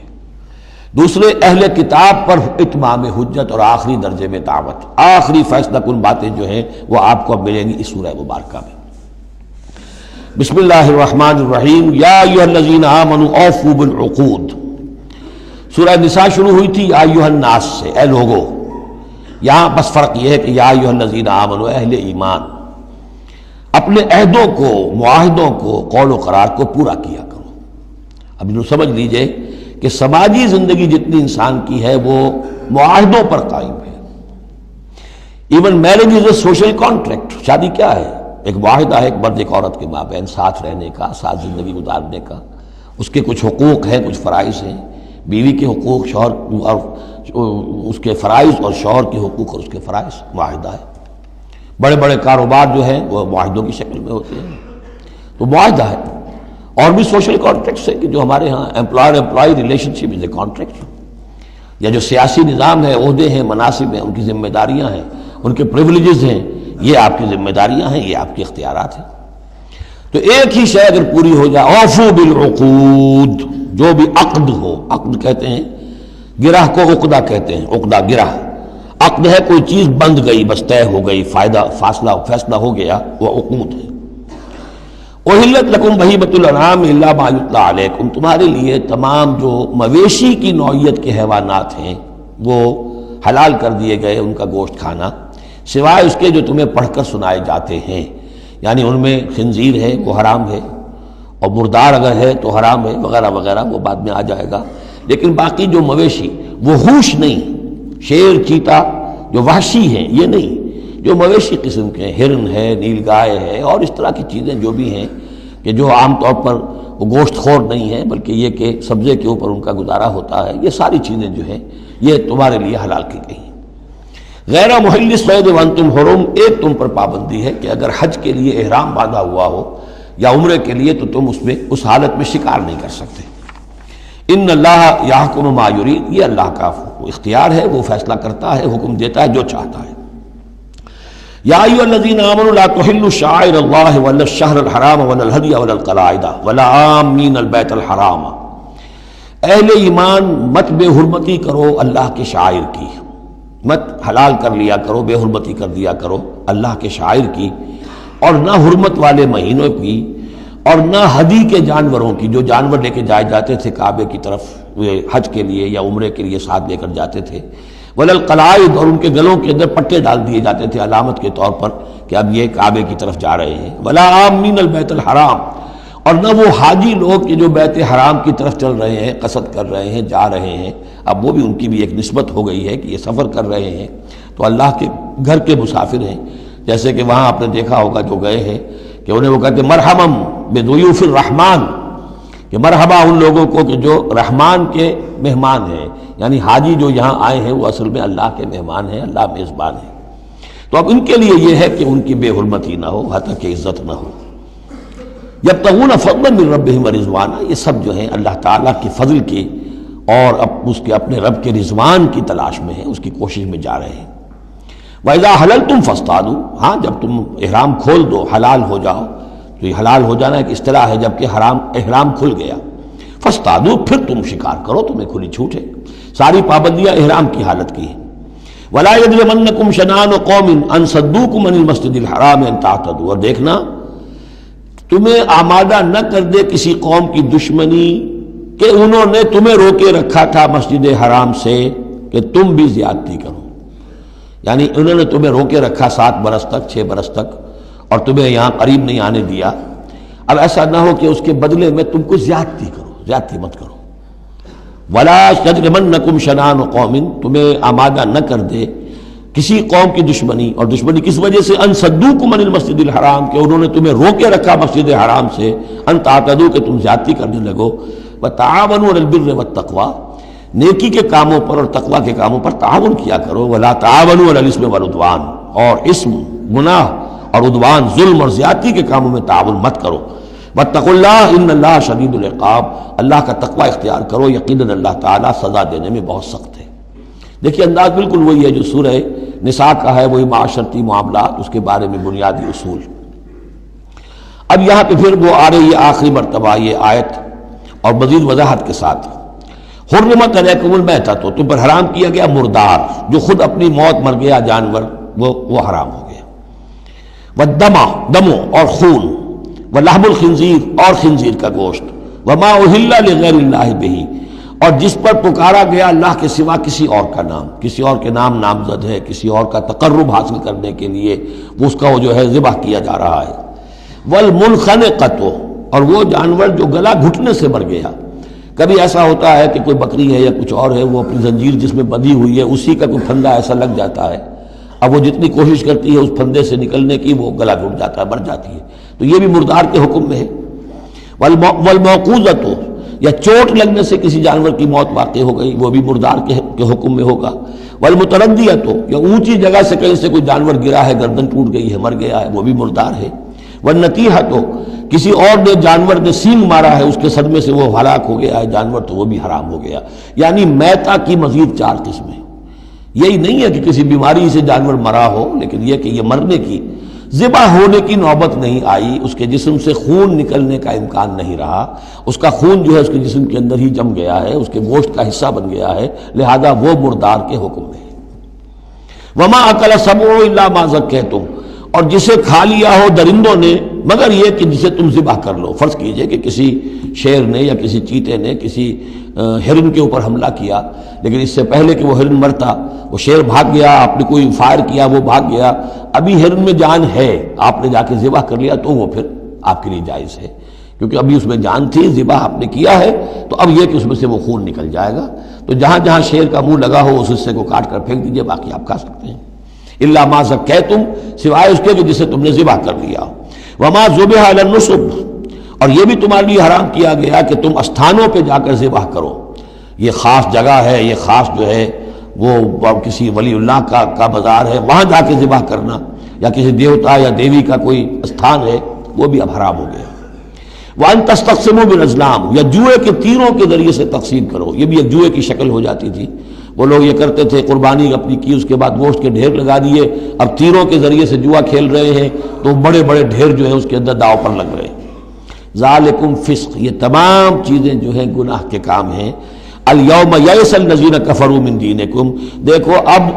دوسرے اہل کتاب پر اتمام حجت اور آخری درجے میں دعوت، آخری فیصلہ کن باتیں جو ہیں وہ آپ کو اب ملیں گی اس سورہ مبارکہ میں۔ بسم اللہ الرحمن الرحیم، یا ایھا الذین آمنوا اوفوا بالعقود۔ سورہ نساء شروع ہوئی تھی یا ایھا الناس سے، اے لوگو۔ یہاں بس فرق یہ ہے کہ یا ایھا الذین آمنوا، اہل ایمان، اپنے عہدوں کو، معاہدوں کو، قول و قرار کو پورا کیا کرو۔ اب جو سمجھ لیجئے کہ سماجی زندگی جتنی انسان کی ہے وہ معاہدوں پر قائم ہے۔ Even marriage is a social contract, شادی کیا ہے؟ ایک معاہدہ ہے ایک مرد ایک عورت کے مابین ساتھ رہنے کا، ساتھ زندگی گزارنے کا۔ اس کے کچھ حقوق ہیں، کچھ فرائض ہیں، بیوی کے حقوق، شوہر اور اس کے فرائض، اور شوہر کے حقوق اور اس کے فرائض، معاہدہ ہے۔ بڑے بڑے کاروبار جو ہیں وہ معاہدوں کی شکل میں ہوتے ہیں، تو معاہدہ ہے۔ اور بھی سوشل کانٹریکٹس ہے کہ جو ہمارے ہاں employer employee relationship is a contract, یا جو سیاسی نظام ہے، عہدے ہیں، مناصب ہیں، ان کی ذمہ داریاں ہیں، ان کے پریولیجز ہیں، یہ آپ کی ذمہ داریاں ہیں، یہ آپ کے اختیارات ہیں۔ تو ایک ہی شے اگر پوری ہو جائے، اوفوا بالعقود، جو بھی عقد ہو، عقد کہتے ہیں گرہ کو، عقدہ کہتے ہیں، عقدہ گرہ، عقد ہے کوئی چیز بند گئی، بس طے ہو گئی، فیصلہ ہو گیا، وہ عقود ہے۔ احلت لکم بہیمۃ الانعام الا ما یتلی علیکم، تمہارے لیے تمام جو مویشی کی نوعیت کے حیوانات ہیں وہ حلال کر دیے گئے، ان کا گوشت کھانا، سوائے اس کے جو تمہیں پڑھ کر سنائے جاتے ہیں، یعنی ان میں خنزیر ہے وہ حرام ہے، اور مردار اگر ہے تو حرام ہے، وغیرہ وغیرہ، وہ بعد میں آ جائے گا۔ لیکن باقی جو مویشی وہ ہوش نہیں، شیر چیتا جو وحشی ہیں یہ نہیں، جو مویشی قسم کے ہیں، ہرن ہے، نیل گائے ہے، اور اس طرح کی چیزیں جو بھی ہیں کہ جو عام طور پر وہ گوشت خور نہیں ہے بلکہ یہ کہ سبزے کے اوپر ان کا گزارا ہوتا ہے، یہ ساری چیزیں جو ہیں یہ تمہارے لیے حلال کی گئی ہیں۔ غیر محل الصید وانتم حرم، ایک تم پر پابندی ہے کہ اگر حج کے لیے احرام باندھا ہوا ہو یا عمرے کے لیے تو تم اس حالت میں شکار نہیں کر سکتے۔ ان اللہ یحکم ما یرید، یہ اللہ کا اختیار ہے، وہ فیصلہ کرتا ہے، حکم دیتا ہے جو چاہتا ہے۔ یا ایھا الذین آمنوا لا تحلوا شعائر اللہ ولا الشہر الحرام ولا الہدی ولا القلائد ولا عامین البیت الحرام، اہل ایمان مت بے حرمتی کرو اللہ کے شعائر کی، مت حلال کر لیا کرو، بے حرمتی کر دیا کرو اللہ کے شعائر کی، اور نہ حرمت والے مہینوں کی، اور نہ ہدی کے جانوروں کی، جو جانور لے کے جائے جاتے تھے کعبے کی طرف حج کے لیے یا عمرے کے لیے ساتھ لے کر جاتے تھے، ولا القلائد، اور ان کے گلوں کے اندر پٹے ڈال دیے جاتے تھے علامت کے طور پر کہ اب یہ کعبے کی طرف جا رہے ہیں، ولا عامین البیت الحرام، اور نہ وہ حاجی لوگ کہ جو بیت حرام کی طرف چل رہے ہیں، قصد کر رہے ہیں، جا رہے ہیں، اب وہ بھی ان کی بھی ایک نسبت ہو گئی ہے کہ یہ سفر کر رہے ہیں تو اللہ کے گھر کے مسافر ہیں۔ جیسے کہ وہاں آپ نے دیکھا ہوگا جو گئے ہیں کہ انہیں وہ کہتے ہیں مرحبا بضیوف الرحمن، کہ مرحبا ان لوگوں کو کہ جو رحمان کے مہمان ہیں، یعنی حاجی جو یہاں آئے ہیں وہ اصل میں اللہ کے مہمان ہیں، اللہ میزبان ہے۔ تو اب ان کے لیے یہ ہے کہ ان کی بے حرمتی نہ ہو، حتیٰ کہ عزت نہ ہو۔ یبتغون فضلا من ربہم ورضوانا، یہ سب جو ہیں اللہ تعالیٰ کے فضل کی اور اس کے اپنے رب کے رضوان کی تلاش میں ہیں، اس کی کوشش میں جا رہے ہیں۔ وَإِذَا حَلَلْتُمْ فَاصْطَادُوا، ہاں جب تم احرام کھول دو، حلال ہو جاؤ، تو یہ حلال ہو جانا ایک اصطلاح ہے جبکہ احرام کھل گیا، فاصطادوا، پھر تم شکار کرو، تمہیں کھلی چھوٹ ہے، ساری پابندیاں احرام کی حالت کی ہیں۔ وَلَا يَجْرِمَنَّكُمْ شَنَآنُ قَوْمٍ أَن صَدُّوكُمْ عَنِ الْمَسْجِدِ الْحَرَامِ أَن تَعْتَدُوا، اور دیکھنا تمہیں آمادہ نہ کر دے کسی قوم کی دشمنی کہ انہوں نے تمہیں روکے رکھا تھا مسجد حرام سے کہ تم بھی زیادتی کرو، یعنی انہوں نے تمہیں روکے رکھا 7 برس تک، 6 برس تک، اور تمہیں یہاں قریب نہیں آنے دیا۔ اب ایسا نہ ہو کہ اس کے بدلے میں تم کو زیادتی کرو، زیادتی مت کرو. ولا یجرمنکم شنآن قوم، تمہیں آمادہ نہ کر دے کسی قوم کی دشمنی، اور دشمنی کس وجہ سے؟ ان صدوکم عن المسجد الحرام، کہ انہوں نے تمہیں روکے رکھا مسجد حرام سے، ان تعتدوا، کہ تم زیادتی کرنے لگو. وتعاونوا علی البر والتقوی، نیکی کے کاموں پر اور تقوی کے کاموں پر تعاون کیا کرو. ولا تعاونوا علی الاثم والعدوان، اور اسم، گناہ اور عدوان، ظلم اور زیادتی کے کاموں میں تعاون مت کرو. واتقوا اللہ ان اللہ شدید العقاب، اللہ کا تقوی اختیار کرو، یقیناً اللہ تعالیٰ سزا دینے میں بہت سخت ہے. دیکھیے انداز بالکل وہی ہے جو سورہ نساء کا ہے، وہی معاشرتی معاملات، اس کے بارے میں بنیادی اصول. اب یہاں پہ پھر وہ آ رہی ہے آخری مرتبہ یہ آیت، اور مزید وضاحت کے ساتھ. حرمت علیکم المیتۃ، تم پر حرام کیا گیا مردار، جو خود اپنی موت مر گیا جانور، وہ حرام ہو گیا. والدم، دم اور خون، ولحم الخنزیر، اور خنزیر کا گوشت، وما اہل لغیر اللہ بہ، اور جس پر پکارا گیا اللہ کے سوا کسی اور کا نام، کسی اور کے نام نامزد ہے، کسی اور کا تقرب حاصل کرنے کے لیے وہ اس کا وہ جو ہے ذبح کیا جا رہا ہے. والمنخنقۃ، اور وہ جانور جو گلا گھٹنے سے مر گیا. کبھی ایسا ہوتا ہے کہ کوئی بکری ہے یا کچھ اور ہے، وہ اپنی زنجیر جس میں بندھی ہوئی ہے اسی کا کوئی پھندا ایسا لگ جاتا ہے، اب وہ جتنی کوشش کرتی ہے اس پھندے سے نکلنے کی وہ گلا گھٹ جاتا ہے، مر جاتی ہے. تو یہ بھی مردار کے حکم میں ہے. والموقوذۃ، یا چوٹ لگنے سے کسی جانور کی موت واقع ہو گئی، وہ بھی مردار کے حکم میں ہوگا. والمتردیۃ، یا اونچی جگہ سے کہیں سے کوئی جانور گرا ہے، گردن ٹوٹ گئی ہے، مر گیا ہے، وہ بھی مردار ہے. والنطیحۃ، کسی اور نے جانور نے سینگ مارا ہے، اس کے صدمے سے وہ ہلاک ہو گیا ہے جانور، تو وہ بھی حرام ہو گیا. یعنی میتہ کی مزید 4 قسمیں. یہی نہیں ہے کہ کسی بیماری سے جانور مرا ہو، لیکن یہ کہ یہ مرنے کی، ذبح ہونے کی نوبت نہیں آئی، اس کے جسم سے خون نکلنے کا امکان نہیں رہا، اس کا خون جو ہے اس کے جسم کے اندر ہی جم گیا ہے، اس کے گوشت کا حصہ بن گیا ہے، لہذا وہ مردار کے حکم میں ہے. وما اکل السبع الا ما ذکیتم، اور جسے کھا لیا ہو درندوں نے مگر یہ کہ جسے تم ذبح کر لو. فرض کیجئے کہ کسی شیر نے یا کسی چیتے نے کسی ہرن کے اوپر حملہ کیا، لیکن اس سے پہلے کہ وہ ہرن مرتا وہ شیر بھاگ گیا، آپ نے کوئی فائر کیا وہ بھاگ گیا، ابھی ہرن میں جان ہے، آپ نے جا کے ذبح کر لیا، تو وہ پھر آپ کے لیے جائز ہے، کیونکہ ابھی اس میں جان تھی، ذبح آپ نے کیا ہے. تو اب یہ کہ اس میں سے وہ خون نکل جائے گا، تو جہاں جہاں شیر کا منہ لگا ہو اس حصے کو کاٹ کر پھینک دیجئے، باقی آپ کھا سکتے ہیں. الا ما ذکیتم، سوائے اس کے کہ جسے تم نے ذبح کر لیا. وما ذبح علی النصب، اور یہ بھی تمہارے لیے حرام کیا گیا کہ تم استھانوں پہ جا کر ذبح کرو. یہ خاص جگہ ہے، یہ خاص جو ہے وہ کسی ولی اللہ کا بازار ہے، وہاں جا کے ذبح کرنا، یا کسی دیوتا یا دیوی کا کوئی استھان ہے، وہ بھی اب حرام ہو گیا. وَأَن تَسْتَقْسِمُوا بِالْأَزْلَامِ، یا جوئے کے تیروں کے ذریعے سے تقسیم کرو. یہ بھی ایک جوئے کی شکل ہو جاتی تھی. وہ لوگ یہ کرتے تھے، قربانی اپنی کی، اس کے بعد گوشت کے ڈھیر لگا دیے، اب تیروں کے ذریعے سے جوا کھیل رہے ہیں، تو بڑے بڑے ڈھیر جو ہیں اس کے اندر داؤ پر لگ رہے ہیں. ذالکم فسق، یہ تمام چیزیں جو ہیں گناہ کے کام ہیں. الیوم یئس الذین کفروا من دینکم، دیکھو اب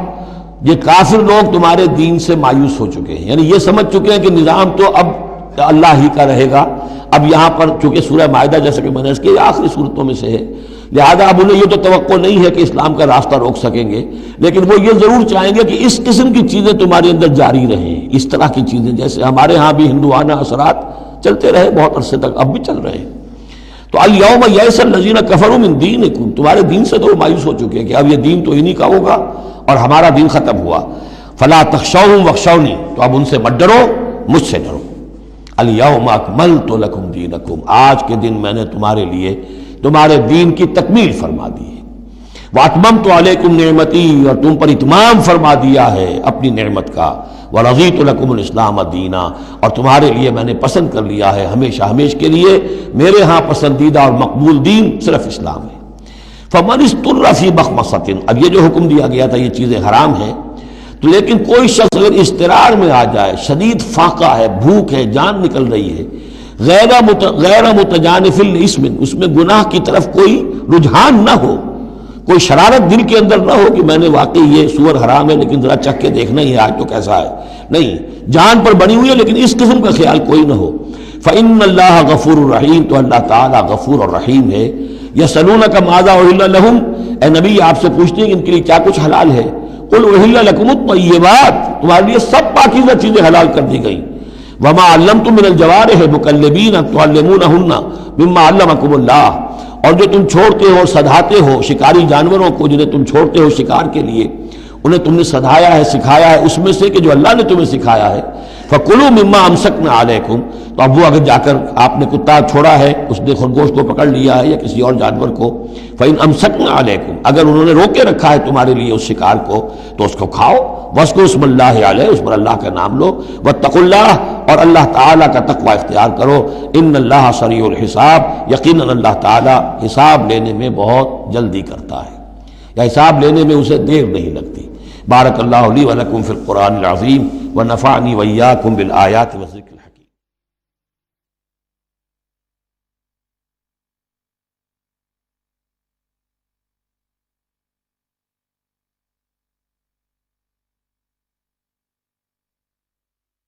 یہ کافر لوگ تمہارے دین سے مایوس ہو چکے ہیں، یعنی یہ سمجھ چکے ہیں کہ نظام تو اب اللہ ہی کا رہے گا. اب یہاں پر چونکہ سورہ مائدہ جیسا کہ میں نے اس کی آخری صورتوں میں سے ہے، لہذا اب انہیں یہ تو توقع نہیں ہے کہ اسلام کا راستہ روک سکیں گے، لیکن وہ یہ ضرور چاہیں گے کہ اس قسم کی چیزیں تمہارے اندر جاری رہیں، اس طرح کی چیزیں جیسے ہمارے ہاں بھی ہندوانہ اثرات چلتے رہے بہت عرصے تک، اب بھی چل رہے ہیں. تو الیوم یئس الذین کفروا من دینکم، تمہارے دین سے تو وہ مایوس ہو چکے ہیں کہ اب یہ دین تو انہی کا ہوگا اور ہمارا دین ختم ہوا. فلا تخشوہم واخشونی، تو اب ان سے مت ڈرو، مجھ سے ڈرو. الیوم اکملت لکم دینکم، آج کے دن میں نے تمہارے لیے تمہارے دین کی تکمیل فرما دی ہے. واتممت علیکم نعمتی، اور تم پر اتمام فرما دیا ہے اپنی نعمت کا. ورضیت لکم الاسلام دینا، اور تمہارے لیے میں نے پسند کر لیا ہے ہمیشہ ہمیشہ کے لیے میرے ہاں پسندیدہ اور مقبول دین صرف اسلام ہے. فمن اضطر فی مخمصۃ، اب یہ جو حکم دیا گیا تھا یہ چیزیں حرام ہیں، تو لیکن کوئی شخص اگر اضطرار میں آ جائے، شدید فاقہ ہے، بھوک ہے، جان نکل رہی ہے، غیر متجانف الاسم، اس میں گناہ کی طرف کوئی رجحان نہ ہو، کوئی شرارت دل کے اندر نہ ہو کہ میں نے واقعی یہ سور حرام ہے لیکن ذرا چکھ کے دیکھنا ہی ہے آج تو کیسا ہے، نہیں، جان پر بنی ہوئی ہے لیکن اس قسم کا خیال کوئی نہ ہو. فإن اللہ غفور الرحیم، تو اللہ تعالیٰ غفور اور رحیم ہے. یسألونک ماذا أحل لهم، اے نبی آپ سے پوچھتے ہیں کہ ان کے لیے کیا کچھ حلال ہے. قل أحل لكم الطیبات، تمہارے لیے سب پاکیزہ چیزیں حلال کر دی گئیں. وما علمتم من الجوارح مکلبین تعلمونہن مما علمکم اللہ، اور جو تم چھوڑتے ہو سدھاتے ہو شکاری جانوروں کو، جنہیں تم چھوڑتے ہو شکار کے لیے، انہیں تم نے سدھایا ہے سکھایا ہے اس میں سے کہ جو اللہ نے تمہیں سکھایا ہے۔ فَكُلُوا مِمَّا أَمْسَكْنَا عَلَيْكُمْ، تو اب وہ اگر جا کر آپ نے کتا چھوڑا ہے، اس نے خرگوش کو پکڑ لیا ہے یا کسی اور جانور کو، فَإِنْ أَمْسَكْنَا عَلَيْكُمْ، اگر انہوں نے روکے رکھا ہے تمہارے لیے اس شکار کو تو اس کو کھاؤ، وَاذْكُرُوا اسْمَ اللَّهِ عَلَيْهِ، اس پر اللہ کا نام لو، وَاتَّقُوا اللَّهَ، اور اللہ تعالیٰ کا تقوی اختیار کرو، إِنَّ اللَّهَ سَرِيعُ الْحِسَابِ، یقیناً اللہ تعالیٰ حساب لینے میں بہت جلدی کرتا ہے، یا حساب لینے میں اسے دیر نہیں لگتی۔ بارک اللہ لی ولکم فی القرآن العظیم ونفعنی وإیاکم بالآیات والذکر۔